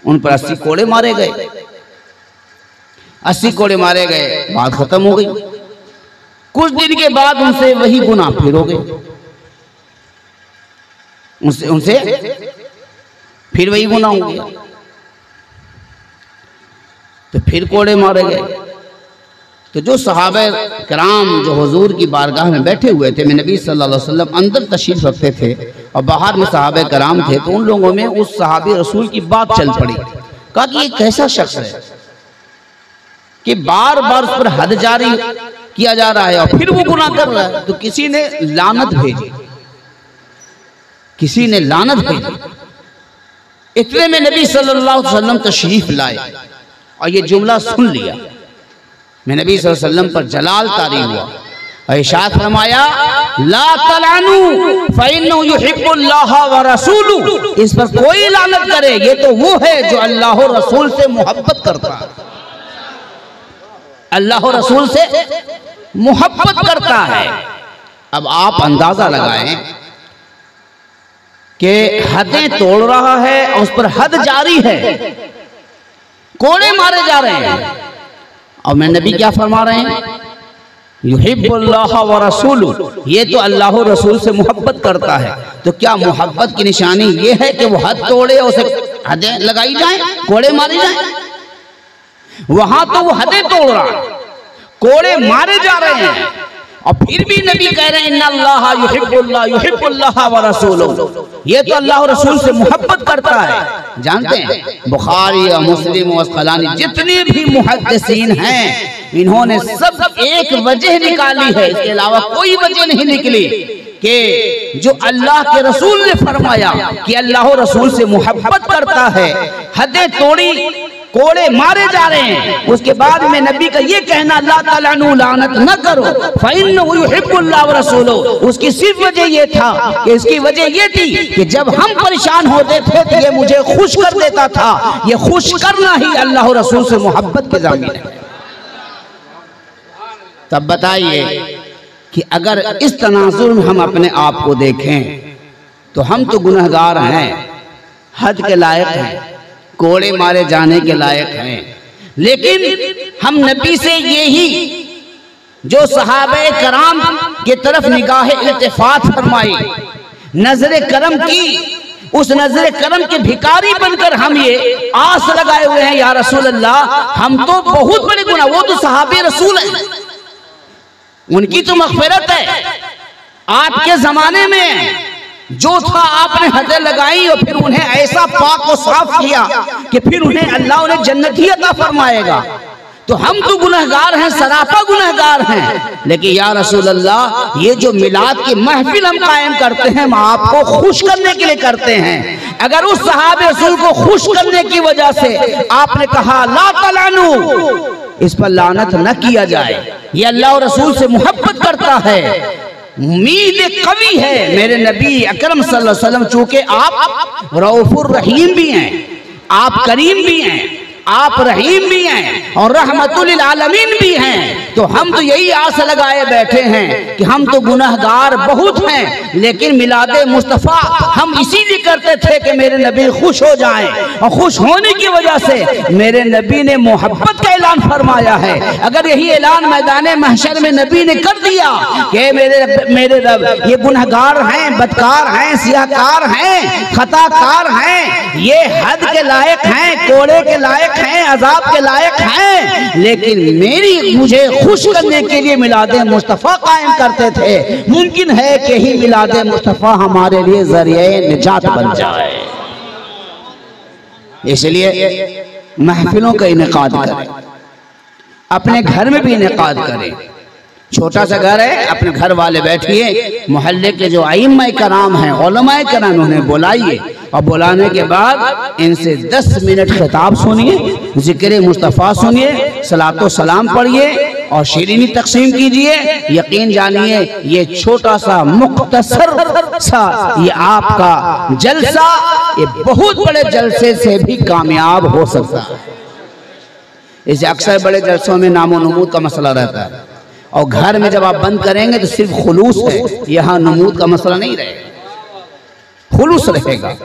उन पर 80 कोड़े मारे गए, 80 कोड़े मारे गए, बात खत्म हो गई। कुछ दिन के बाद उनसे वही गुनाह फिर हो गए, उनसे फिर वही गुनाह हो गया, तो फिर कोड़े मारे गए। तो जो सहाबा कराम जो हुजूर की बारगाह में बैठे हुए थे, मैं नबी सल्लल्लाहु अलैहि वसल्लम अंदर तशरीफ रखते थे और बाहर में सहाबा कराम थे, तो उन लोगों में उस सहाबी रसूल की बात चल पड़ी। कहा कि ये कैसा शख्स है कि बार बार उस पर हद जारी किया जा रहा है और फिर वो गुनाह कर रहा है। तो किसी ने लानत भेजी, किसी ने लानत भेजी। इतने में नबी सल्लल्लाहु अलैहि वसल्लम तशरीफ लाए और ये जुमला सुन लिया। मैं नबी सल्लल्लाहु अलैहि वसल्लम पर जलाल तारी हुआ और इरशाद फरमाया, ला तलानु फइन्नहु युहिब्बुल्लाह व रसूलुहु। इस पर कोई लानत करे, ये तो वो है जो अल्लाह और रसूल से मोहब्बत करता है, अल्लाह और रसूल से मोहब्बत करता है। अब आप अंदाजा लगाएं कि हदें तोड़ रहा है और उस पर हद जारी है, कोड़े मारे जा रहे हैं, और मैं नबी क्या फरमा रहे हैं? युहिब्बुल्लाह व रसूलुहु, ये तो अल्लाह और रसूल से मोहब्बत करता है। तो क्या मोहब्बत की निशानी ये है कि वो हद तोड़े, उसे हदें लगाई जाए, कोड़े मारे जाए? वहां तो वो हदें तोड़ रहा है, कोड़े मारे जा रहे हैं, और फिर भी नबी कह रहे हैं इन्नल्लाह युहिब्बुल्लाह व रसूलुहु, ये तो अल्लाह और रसूल से मोहब्बत करता है। जानते हैं बुखारी और मुस्लिम और अस्क़लानी जितने भी मुहद्दिसीन हैं, इन्होंने सब एक वजह निकाली है, इसके अलावा कोई वजह नहीं निकली, कि जो अल्लाह के रसूल ने फरमाया कि अल्लाह और रसूल से मोहब्बत करता है, हदें तोड़ी, कोड़े मारे जा रहे हैं, उसके बाद में नबी का ये कहना अल्लाह ताला नु लानत न करो फ़इन्नहु युहिब्बुल्लाह व रसूलुहु, उसकी सिर्फ वजह ये था कि इसकी वजह ये थी कि जब हम परेशान होते थे तो ये मुझे खुश कर देता था। ये खुश करना ही अल्लाह और रसूल से मोहब्बत के ज़मीन है। तब बताइए कि अगर इस तनाजुर में हम अपने आप को देखें तो हम तो गुनहगार हैं, हद के लायक हैं, कोड़े मारे जाने के लायक हैं, लेकिन हम नबी से यही जो सहाबे कराम की तरफ निगाह इल्तिफात फरमाई, नजर करम की, उस नजर करम के भिखारी बनकर हम ये आस लगाए हुए हैं या रसूल अल्लाह, हम तो बहुत बड़े गुनाह, वो तो सहाबे रसूल हैं, उनकी तो मग़फ़िरत है। आपके जमाने में जो था आपने हदें लगाई और फिर उन्हें ऐसा पाक और साफ किया कि फिर उन्हें अल्लाह उन्हें जन्नत ही अता फरमाएगा। तो हम तो गुनहगार हैं, सरापा गुनहगार हैं, लेकिन या रसूल अल्लाह ये जो मिलाद की महफिल हम कायम करते हैं हम आपको खुश करने के लिए करते हैं। अगर उस सहाबे रसूल को खुश करने की वजह से आपने कहा ला तलानु, इस पर लानत न किया जाए, ये अल्लाह और रसूल से मोहब्बत करता है, उम्मीद कवी है मेरे नबी अकरम सल्लल्लाहु अलैहि वसल्लम, चूंकि आप रऊफुर रहीम भी हैं, आप करीम भी हैं, आप रहीम भी हैं और रहमतुल लिल आलमीन भी हैं, तो हम तो यही आस लगाए बैठे हैं कि हम तो गुनहगार बहुत हैं, लेकिन मिलादे मुस्तफ़ा हम इसीलिए करते थे कि मेरे नबी खुश हो जाएं, और खुश होने की वजह से मेरे नबी ने मोहब्बत का ऐलान फरमाया है। अगर यही ऐलान मैदान महशर में नबी ने कर दिया कि मेरे रब ये गुनहगार हैं, बदकार हैं, सियाहकार हैं, खताकार हैं, ये हद के लायक हैं, कोड़े के लायक हैं, अजाब के लायक हैं, लेकिन मुझे खुश करने के लिए मिलादे मुस्तफ़ा कायम करते थे, मुमकिन है कि ही मिलादे मुस्तफ़ा हमारे लिए जरिए निजात बन जाए। इसलिए महफिलों का इनेकाद करें, अपने घर में भी इनेकाद करें। छोटा सा घर है, अपने घर वाले बैठिए, मोहल्ले के जो आइम्मा कराम हैं, उलमाए कराम, उन्हें बुलाइए और बुलाने के बाद इनसे 10 मिनट खिताब सुनिए, जिक्र मुस्तफ़ा सुनिए, सलातो सलाम पढ़िए और शीरीनी तकसीम कीजिए। यकीन जानिए ये छोटा सा मुख्तसर सा ये आपका जलसा ये बहुत बड़े जलसे से भी कामयाब हो सकता है। इसे अक्सर बड़े जलसों में नामो नमूद का मसला रहता है, और घर में जब आप बंद करेंगे तो सिर्फ खुलूस है, यहाँ नमूद का मसला नहीं रहेगा, खुलूस रहेगा।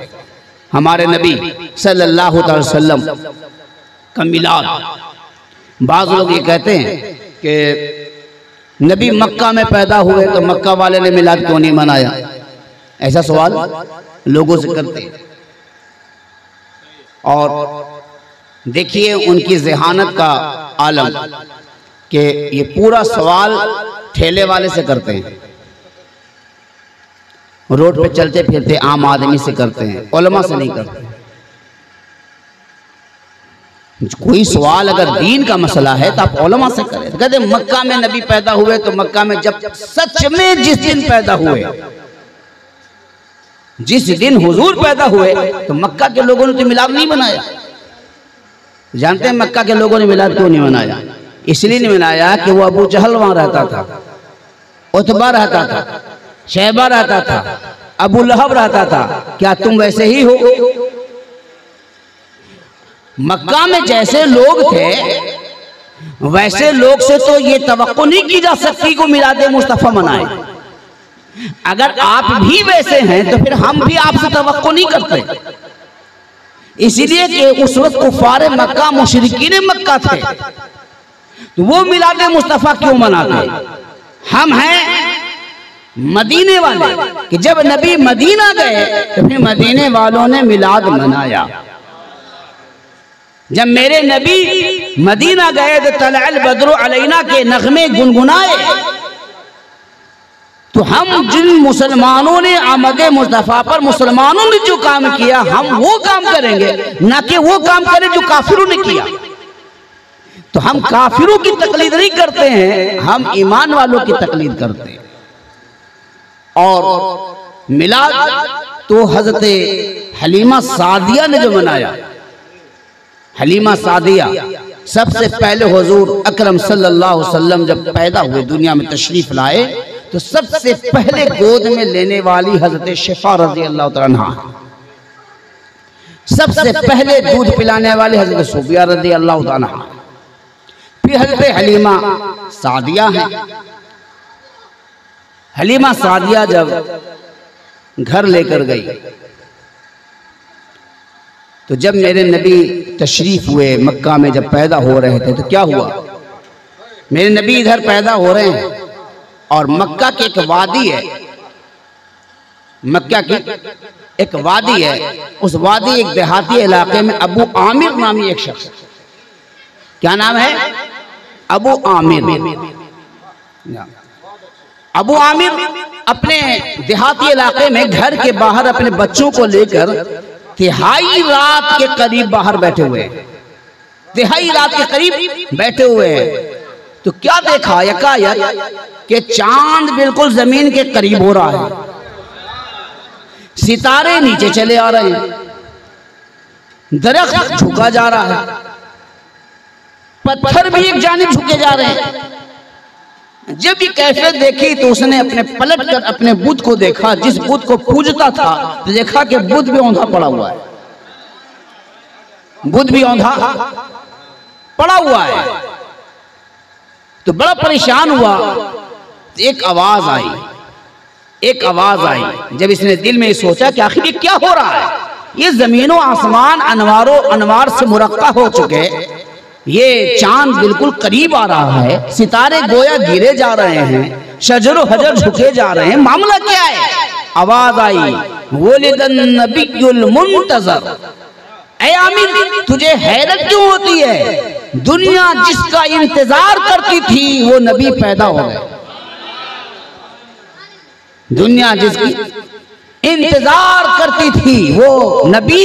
हमारे नबी सल्लल्लाहु अलैहि वसल्लम का मिलाद, बाज़ लोग ये कहते हैं कि नबी मक्का में पैदा हुए तो मक्का वाले ने मिलाद क्यों नहीं मनाया, ऐसा सवाल लोगों से करते हैं। और देखिए उनकी ज़हानत का आलम कि ये पूरा सवाल ठेले वाले से करते हैं, रोड पे चलते फिरते आम आदमी से करते हैं, उलमा से नहीं करते। कोई सवाल अगर दीन का मसला है तो आप उलमा से करें। कहते मक्का में नबी पैदा हुए तो मक्का में जब सच में जिस दिन पैदा हुए, जिस दिन हुजूर पैदा हुए तो मक्का के लोगों ने तो मिलाद नहीं बनाया। जानते हैं मक्का के लोगों ने मिलाद क्यों नहीं मनाया? इसलिए नहीं मनाया कि वो अबू जहल वहां रहता था, उतबा रहता था, शैबा रहता था, अबू लहब रहता था। क्या तुम वैसे ही हो? मक्का में जैसे लोग थे वैसे लोग से तो ये तवक्को नहीं की जा सकती को मिलादे मुस्तफ़ा मनाए। अगर आप भी वैसे हैं तो फिर हम भी आपसे तवक्को नहीं करते, इसलिए कि उस वक्त कुफारे मक्का मुशरिकीन मक्का थे, तो वो मिलादे मुस्तफ़ा क्यों मनाते? हम हैं मदीने वाले कि जब नबी मदीना गए तो फिर मदीने वालों ने मिलाद मनाया। जब मेरे नबी मदीना गए तो तलअल बद्रु अलैना के नगमे गुनगुनाए। तो हम जिन मुसलमानों ने आमद मुस्तफा पर मुसलमानों ने जो काम किया हम वो काम करेंगे, ना कि वो काम करें जो काफिरों ने किया। तो हम काफिरों की तकलीद नहीं करते हैं, हम ईमान वालों की तकलीद करते हैं। और मिलाद तो हजरत हलीमा सादिया ने जो मनाया, हलीमा सादिया सबसे पहले हुजूर अकरम सल्लल्लाहु अलैहि वसल्लम जब पैदा हुए, दुनिया में तशरीफ लाए, तो सबसे पहले गोद में लेने वाली हजरत शिफा रजी अल्लाह तआला अन्हा, सबसे पहले दूध पिलाने वाली हजरत सुफिया रजी अल्लाह तआला अन्हा, फिर हजरत हलीमा सादिया है। हलीमा सादिया जब घर लेकर गई तो जब मेरे नबी तशरीफ हुए मक्का में, जब पैदा हो रहे थे तो क्या हुआ, मेरे नबी इधर पैदा हो रहे हैं और मक्का की एक वादी है, मक्का की एक वादी है, उस वादी एक देहाती इलाके में अबू आमिर नामी एक शख्स, क्या नाम है, अबू आमिर। अबू आमिर अपने देहाती इलाके में घर के बाहर अपने बच्चों को लेकर तिहाई रात के करीब बाहर बैठे हुए हैं, तिहाई रात के करीब बैठे हुए हैं। तो क्या देखा यकायक कि चांद बिल्कुल जमीन के करीब हो रहा है, सितारे नीचे चले आ रहे हैं, दरख्त झुका जा रहा है, पत्थर भी एक जानिब झुके जा रहे हैं। जब ये कैफियत देखी तो उसने अपने पलट कर अपने बुत को देखा, जिस बुत को पूजता था, तो देखा कि बुत भी औंधा पड़ा हुआ है, बुत भी औंधा पड़ा हुआ है। तो बड़ा परेशान हुआ। एक आवाज आई, एक आवाज आई। जब इसने दिल में सोचा कि आखिर ये क्या हो रहा है, ये जमीनों आसमान अनवारों अनवार से मुरक्का हो चुके, ये चांद बिल्कुल करीब आ रहा है, सितारे गोया गिरे जा रहे हैं, शजरो हजर झुके जा रहे हैं, मामला क्या है। आवाज आई, वलिदन नबियुल मुंतजर। ऐ आमिर, तुझे हैरत क्यों होती है, दुनिया जिसका इंतजार करती थी वो नबी पैदा हो गए, दुनिया जिसकी इंतजार करती थी वो नबी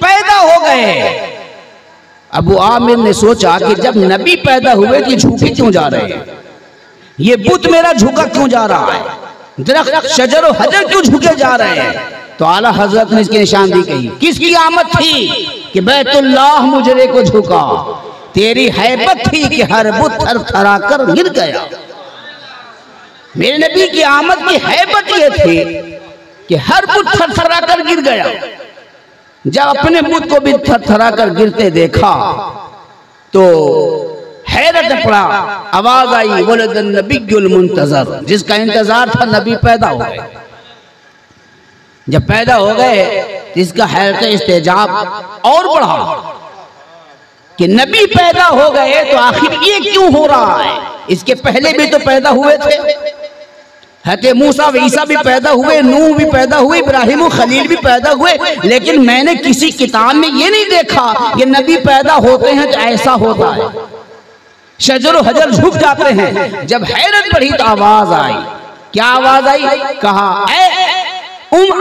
पैदा हो गए। अबू आमिर ने सोचा कि जब नबी पैदा हुए कि झुके क्यों जा रहे हैं, ये बुत मेरा झुका क्यों जा रहा है, दरख्त शजर और हजर क्यों झुके जा रहे हैं। तो आला हजरत ने इसकी निशानदी कही, किसकी आमद थी कि बैतुल्लाह मुजरे को झुका, तेरी हैबत थी कि हर बुत थर थरा कर गिर गया। मेरे नबी की आमद की हैबत ये थी कि हर बुत थर थरा कर गिर गया। जब अपने बुत को भी थरथरा कर गिरते देखा तो हैरत पड़ा। आवाज आई, वलदन नबियुल मुंतजर, जिसका इंतजार था नबी पैदा हो गए। जब पैदा हो गए तो इसका हैरत इस्तेजाब और बढ़ा कि नबी पैदा हो गए तो आखिर ये क्यों हो रहा है, इसके पहले भी तो पैदा हुए थे, हज़रत मूसा व ईसा भी पैदा हुए, नूह भी पैदा हुए, इब्राहिम खलील भी पैदा हुए, लेकिन मैंने किसी किताब में ये नहीं देखा कि नबी पैदा होते हैं तो ऐसा होता है, शजर व हजर झुक जाते हैं। जब हैरत बढ़ी तो आवाज आई, क्या आवाज आई, कहा ऐ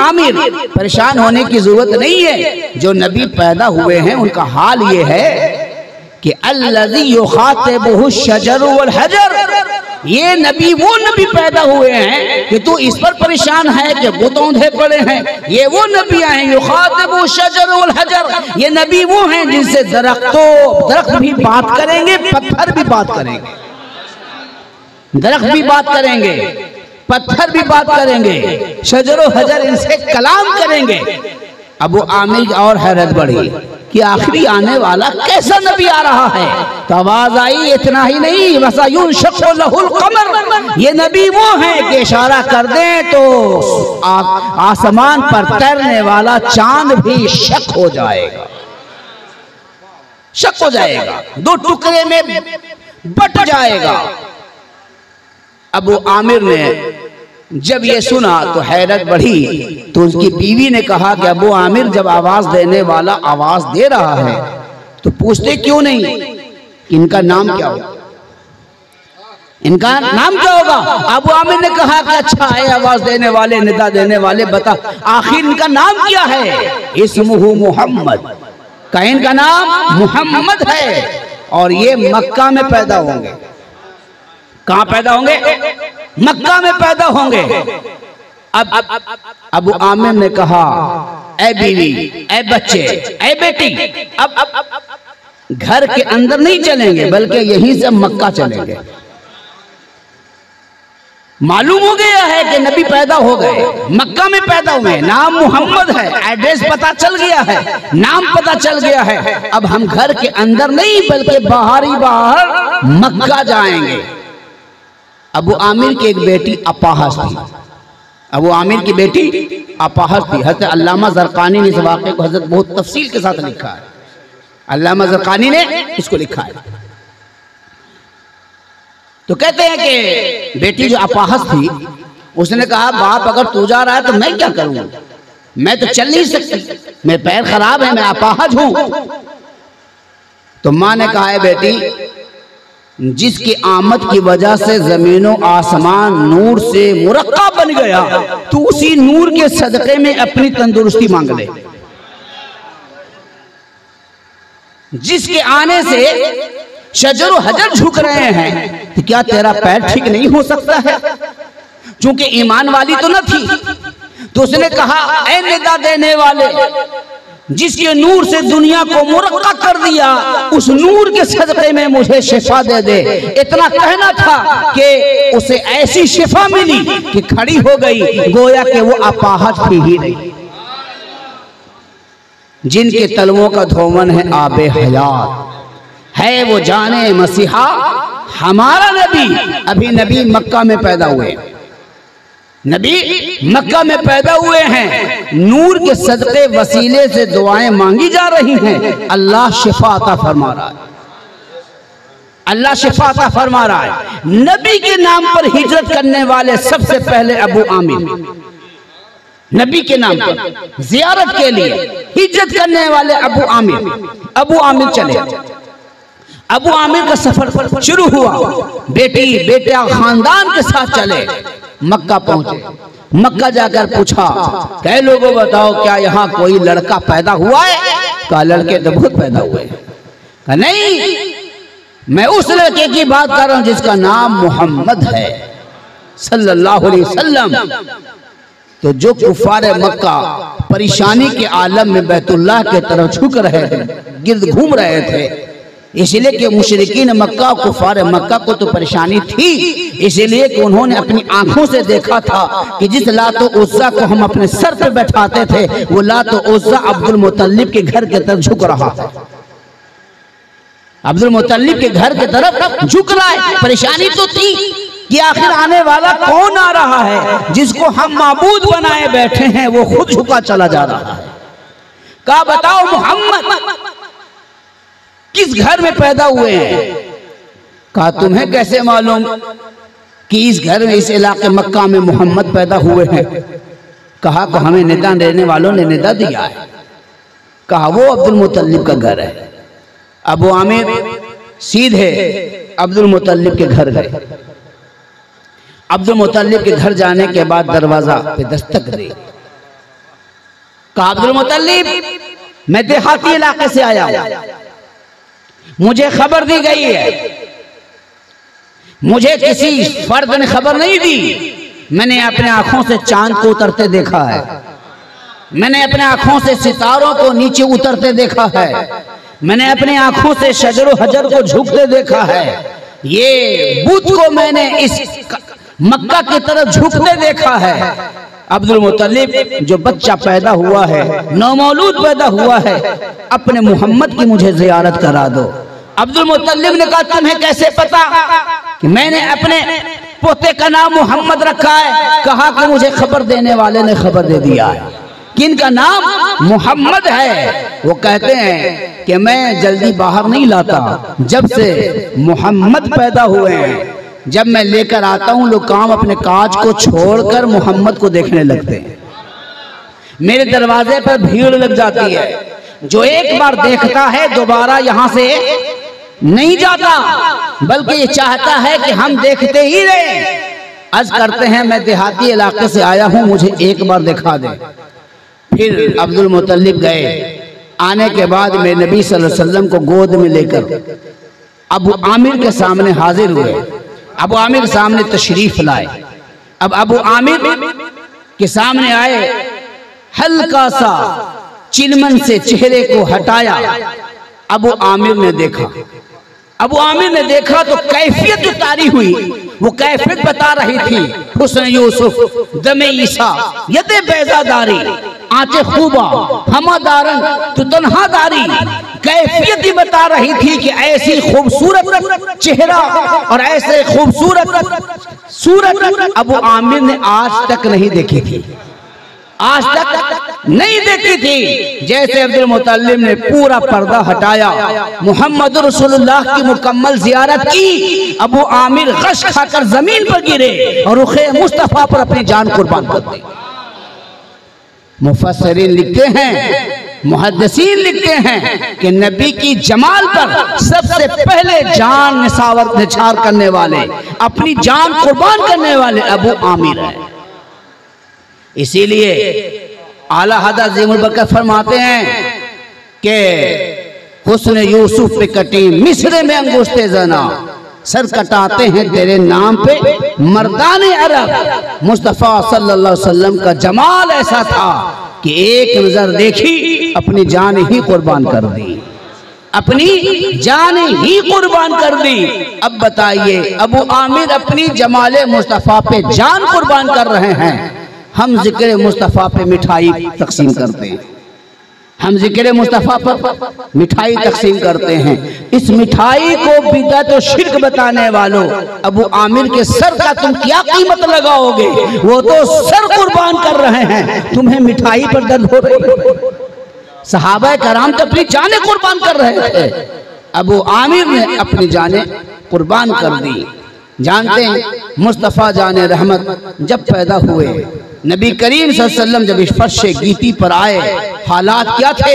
आमिर, परेशान होने की जरूरत नहीं है, जो नबी पैदा हुए हैं उनका हाल ये है कि अल्लज़ी युखातिबुहु शजर वल हजर, ये नबी वो नबी पैदा हुए हैं कि तू इस पर परेशान है कि बुत औंधे पड़े हैं। ये वो नबी हैं युखातिबु शजर वल हजर, ये नबी वो हैं जिनसे दरख्त भी बात करेंगे, पत्थर भी बात करेंगे, दरख्त भी बात करेंगे, पत्थर भी बात करेंगे, शजर व हजर इनसे कलाम करेंगे। अबू आमिर और हैरत बढ़ी कि आखिरी आने वाला कैसा नबी आ रहा है। तो आवाज आई, इतना ही नहीं, वसायुन शक्क़ु लहुल क़मर, ये नबी वो हैं कि इशारा कर दें तो आसमान पर तैरने वाला चांद भी शक हो जाएगा, शक हो जाएगा, दो टुकड़े में बट जाएगा। अबू आमिर ने जब ये सुना तो हैरत बढ़ी, तो उसकी बीवी ने कहा कि अबू आमिर जब आवाज देने वाला आवाज दे रहा है तो पूछते क्यों नहीं इनका नाम क्या होगा, इनका नाम क्या होगा। अबू आमिर ने कहा कि अच्छा है आवाज देने वाले, निदा देने वाले, बता आखिर इनका नाम क्या है। इस्मुहु मोहम्मद, का इनका नाम मोहम्मद है और ये मक्का में पैदा होंगे। कहां पैदा होंगे? मक्का में पैदा होंगे। अब अबू आमिर ने कहा ऐ बीवी, ऐ बच्चे, ऐ बेटी, अब घर के अंदर नहीं चलेंगे बल्कि यहीं से मक्का चलेंगे। मालूम हो गया है कि नबी पैदा हो गए, मक्का में पैदा हुए, नाम मोहम्मद है, एड्रेस पता चल गया है, नाम पता चल गया है। अब हम घर के अंदर नहीं बल्कि बाहर ही बाहर मक्का जाएंगे। अबू आमिर की एक बेटी अपाहज थी, अबू आमिर की बेटी अपाहज थी। हज़रत अल्लामा ज़रक़ानी ने इस वाक़े को हज़रत बहुत तफसील के साथ लिखा है, अल्लामा ज़रक़ानी ने इसको लिखा है। तो कहते हैं कि बेटी जो अपाहज थी उसने कहा बाप अगर तू जा रहा है तो मैं क्या करूं, मैं तो चल नहीं सकती, मेरे पैर खराब है, मैं अपाहज हूं। तो मां ने कहा है बेटी जिसकी आमद की वजह से जमीनों आसमान नूर से मुरक्का बन गया तो उसी नूर के सदक़े में अपनी तंदुरुस्ती मांग ले। जिसके आने से शजर हजर झुक रहे हैं तो क्या तेरा पैर ठीक नहीं हो सकता है? चूंकि ईमान वाली तो न थी तो उसने कहा ऐ निदा देने वाले, जिसके नूर से दुनिया को मुरक्का कर दिया उस नूर के सदक़े में मुझे शिफा दे दे। इतना कहना था कि उसे ऐसी शिफा मिली कि खड़ी हो गई, गोया कि वो अपाहज थी ही नहीं। जिनके तलवों का धोवन है आबे हयात है वो जाने मसीहा हमारा नबी। अभी नबी मक्का में पैदा हुए, नबी मक्का में पैदा हुए हैं, नूर के सदक़े वसीले से दुआएं मांगी जा रही हैं। अल्लाह शिफा अता फरमा रहा है, अल्लाह शिफा अता फरमा रहा है। नबी के नाम पर हिजरत करने वाले सबसे पहले अबू आमिर, नबी के नाम पर जियारत के लिए हिजरत करने वाले अबू आमिर चले। अबू आमिर का सफर शुरू हुआ, बेटी बेटा खानदान के साथ चले, मक्का पहुंचे। मक्का जाकर पूछा कई लोगों बताओ क्या यहाँ कोई लड़का पैदा हुआ है? कहा लड़के तो बहुत पैदा हुए। कहा नहीं, मैं उस लड़के की बात कर रहा हूं जिसका नाम मोहम्मद है सल्लल्लाहु अलैहि वसल्लम। तो जो कुफार मक्का परेशानी के आलम में बैतुल्लाह के तरफ झुक रहे थे, गिर्द घूम रहे थे, इसलिए कि मुशरिकीन मक्का कुफार मक्का को तो परेशानी थी, इसलिए कि उन्होंने अपनी आंखों से देखा था कि जिस लात व उज़्ज़ा को हम अपने सर पे बैठाते थे वो लात व उज़्ज़ा अब्दुल मुत्तलिब के घर के तरफ झुक रहा है, अब्दुल मुत्तलिब के घर के तरफ झुक रहा है। परेशानी तो थी कि आखिर आने वाला कौन आ रहा है, जिसको हम माबूद बनाए बैठे हैं वो खुद झुका चला जा रहा है। कहा बताओ मोहम्मद किस घर में पैदा हुए हैं? कहा तुम्हें कैसे मालूम कि इस घर में, इस इलाके मक्का में मोहम्मद पैदा हुए हैं? कहा कि हमें निदा देने वालों ने निदा दिया है। कहा वो अब्दुल मुत्तलिब का घर है। अबू आमिर सीधे अब्दुल मुत्तलिब के घर गए। अब्दुल मुत्तलिब के घर जाने के बाद दरवाजा पे दस्तक दी। कहा अब्दुल मुत्तलिब मैं देहाती इलाके से आया हूं, मुझे खबर दी गई है, मुझे किसी फर्द ने खबर नहीं दी। मैंने अपने आंखों से चांद को उतरते देखा है, मैंने अपने आंखों से सितारों को नीचे उतरते देखा है, मैंने अपनी आंखों से शजर हजर को झुकते देखा है, ये बुत को मैंने इस मक्का की तरफ झुकते देखा है। अब्दुल मुत्तलिब जो बच्चा पैदा हुआ है, नौमौलूद पैदा हुआ है, अपने मोहम्मद की मुझे जियारत करा दो। अब्दुल मुत्तलिब ने कहा तुम्हें कैसे पता कि मैंने अपने पोते का नाम मोहम्मद रखा है? कहा कि मुझे खबर देने वाले ने खबर दे दिया है कि इनका नाम मोहम्मद है। वो कहते हैं कि मैं जल्दी बाहर नहीं लाता, जब से मोहम्मद पैदा हुए हैं जब मैं लेकर आता हूं लोग काम अपने काज को छोड़कर मोहम्मद को देखने लगते हैं। मेरे दरवाजे पर भीड़ लग जाती है। जो एक बार देखता है दोबारा यहां से नहीं जाता, बल्कि ये चाहता है कि हम देखते ही रहे। अर्ज करते हैं मैं देहाती इलाके से आया हूं, मुझे एक बार दिखा दे। फिर अब्दुल मुत्तलिब गए। आने के बाद मैं नबी सल्लल्लाहु अलैहि वसल्लम को गोद में लेकर अबू आमिर के सामने हाजिर हुए। अबू आमिर सामने तशरीफ लाए। अब अबू आमिर के सामने आए, हल्का सा चिलमन से चेहरे को हटाया। अबू आमिर ने देखा। अबू आमिर ने देखा तो कैफियत जो तारी हुई वो कैफियत बता रही थी। हुस्न यूसुफ, दमे ईसा, यदे बैजादारी, आंचे खूबा, हमादारन तो तन्हादारी। कैफियत ही बता रही थी कि ऐसी खूबसूरत चेहरा और ऐसे खूबसूरत सूरत अबू आमिर ने आज तक नहीं देखी थी, आज तक नहीं देखी थी। जैसे अब्दुल मुत्तलिब ने पूरा पर्दा हटाया, मोहम्मद रसूलुल्लाह की मुकम्मल जियारत की, अबू आमिर गश खाकर जमीन पर गिरे और रुखे मुस्तफा पर अपनी जान कुर्बान कर दी। मुफस्सिरीन लिखते हैं, मुहद्दिसीन लिखते हैं कि नबी की जमाल पर सबसे पहले जान निछावर करने वाले, अपनी जान कुर्बान करने वाले अबू आमिर है। इसीलिए आला हज़रत ज़ीमुल बरकत फरमाते हैं कि हुस्न यूसुफ पे कटी मिस्र में अंगूष्ठे जना, सर कटाते हैं तेरे नाम पे मर्दाने अरब। मुस्तफ़ा सल्लल्लाहु अलैहि वसल्लम का जमाल ऐसा था कि एक नजर देखी अपनी जान ही कुर्बान कर दी, अपनी जान ही कुर्बान कर दी। अब बताइए अबू आमिर अपनी जमाले मुस्तफ़ा पे जान कुर्बान कर रहे हैं, हम जिक्र मुस्तफ़ा पे मिठाई तकसीम करते हैं, हम जिक्र मुस्तफ़ा पर मिठाई तकसीम करते हैं। इस मिठाई को बिदअत और शिर्क बताने वालों, अबू आमिर के सर का तुम क्या कीमत लगाओगे? वो तो सर कुर्बान कर रहे हैं, तुम्हें मिठाई पर दर्द हो रही है। सहाबा कराम तो अपनी जानें कुर्बान कर रहे थे, अबू आमिर ने अपनी जानें कुर्बान कर दी। जानते हैं मुस्तफ़ा जाने रहमत जब पैदा हुए, नबी करीम सल्लल्लाहु अलैहि वसल्लम जब इस फर्श गीती पर आए, हालात क्या थे?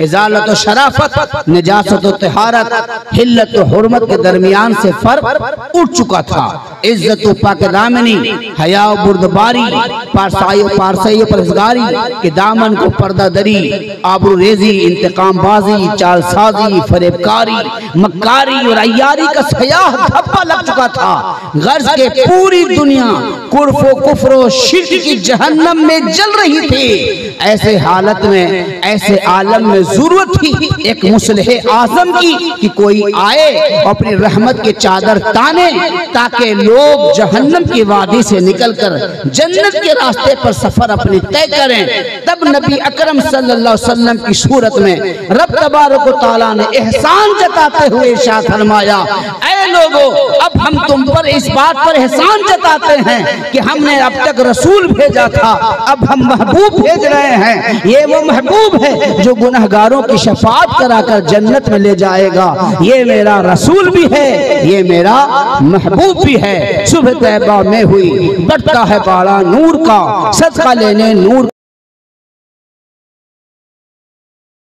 इजालत व शराफत, निजासत व तहारत, हिल्लत व हुर्मत के दरमियान से फर्क उठ चुका था। इज्जत व पाकदामनी, हया व बुर्दबारी, पारसाई व परहेज़गारी के दामन को पर्दा दरी, आबरू रेजी, इंतकाम बाजी, चालसाजी, फरेबकारी, मक्कारी और अय्यारी का सयाह धब्बा लग चुका था। गर्ज के पूरी दुनिया कुर्फ़ो कुफ्र शिर्क की जहन्नम में जल रही थी। ऐसे हालत में, ऐसे आलम में जरूरत थी एक मुस्लिह आज़म की कि कोई आए और अपनी रहमत के चादर ताने, ताकि लोग जहन्नम की वादी से निकलकर जन्नत के रास्ते पर सफर अपनी तय करें। तब नबी अकरम सल्लल्लाहु अलैहि वसल्लम की सूरत में रब तबारक व तआला ने एहसान जताते हुए इरशाद फरमाया, ऐ लोगों, अब हम तुम पर इस बात पर एहसान जताते हैं कि हमने अब तक रसूल भेजा था, अब हम महबूब भेज रहे हैं। ये वो महबूब है जो गुनहगारों की शफाअत कराकर जन्नत में ले जाएगा। ये मेरा रसूल भी है, ये मेरा महबूब भी है। सुबह तैबा में हुई बढ़ता है बाड़ा नूर का, सदका लेने नूर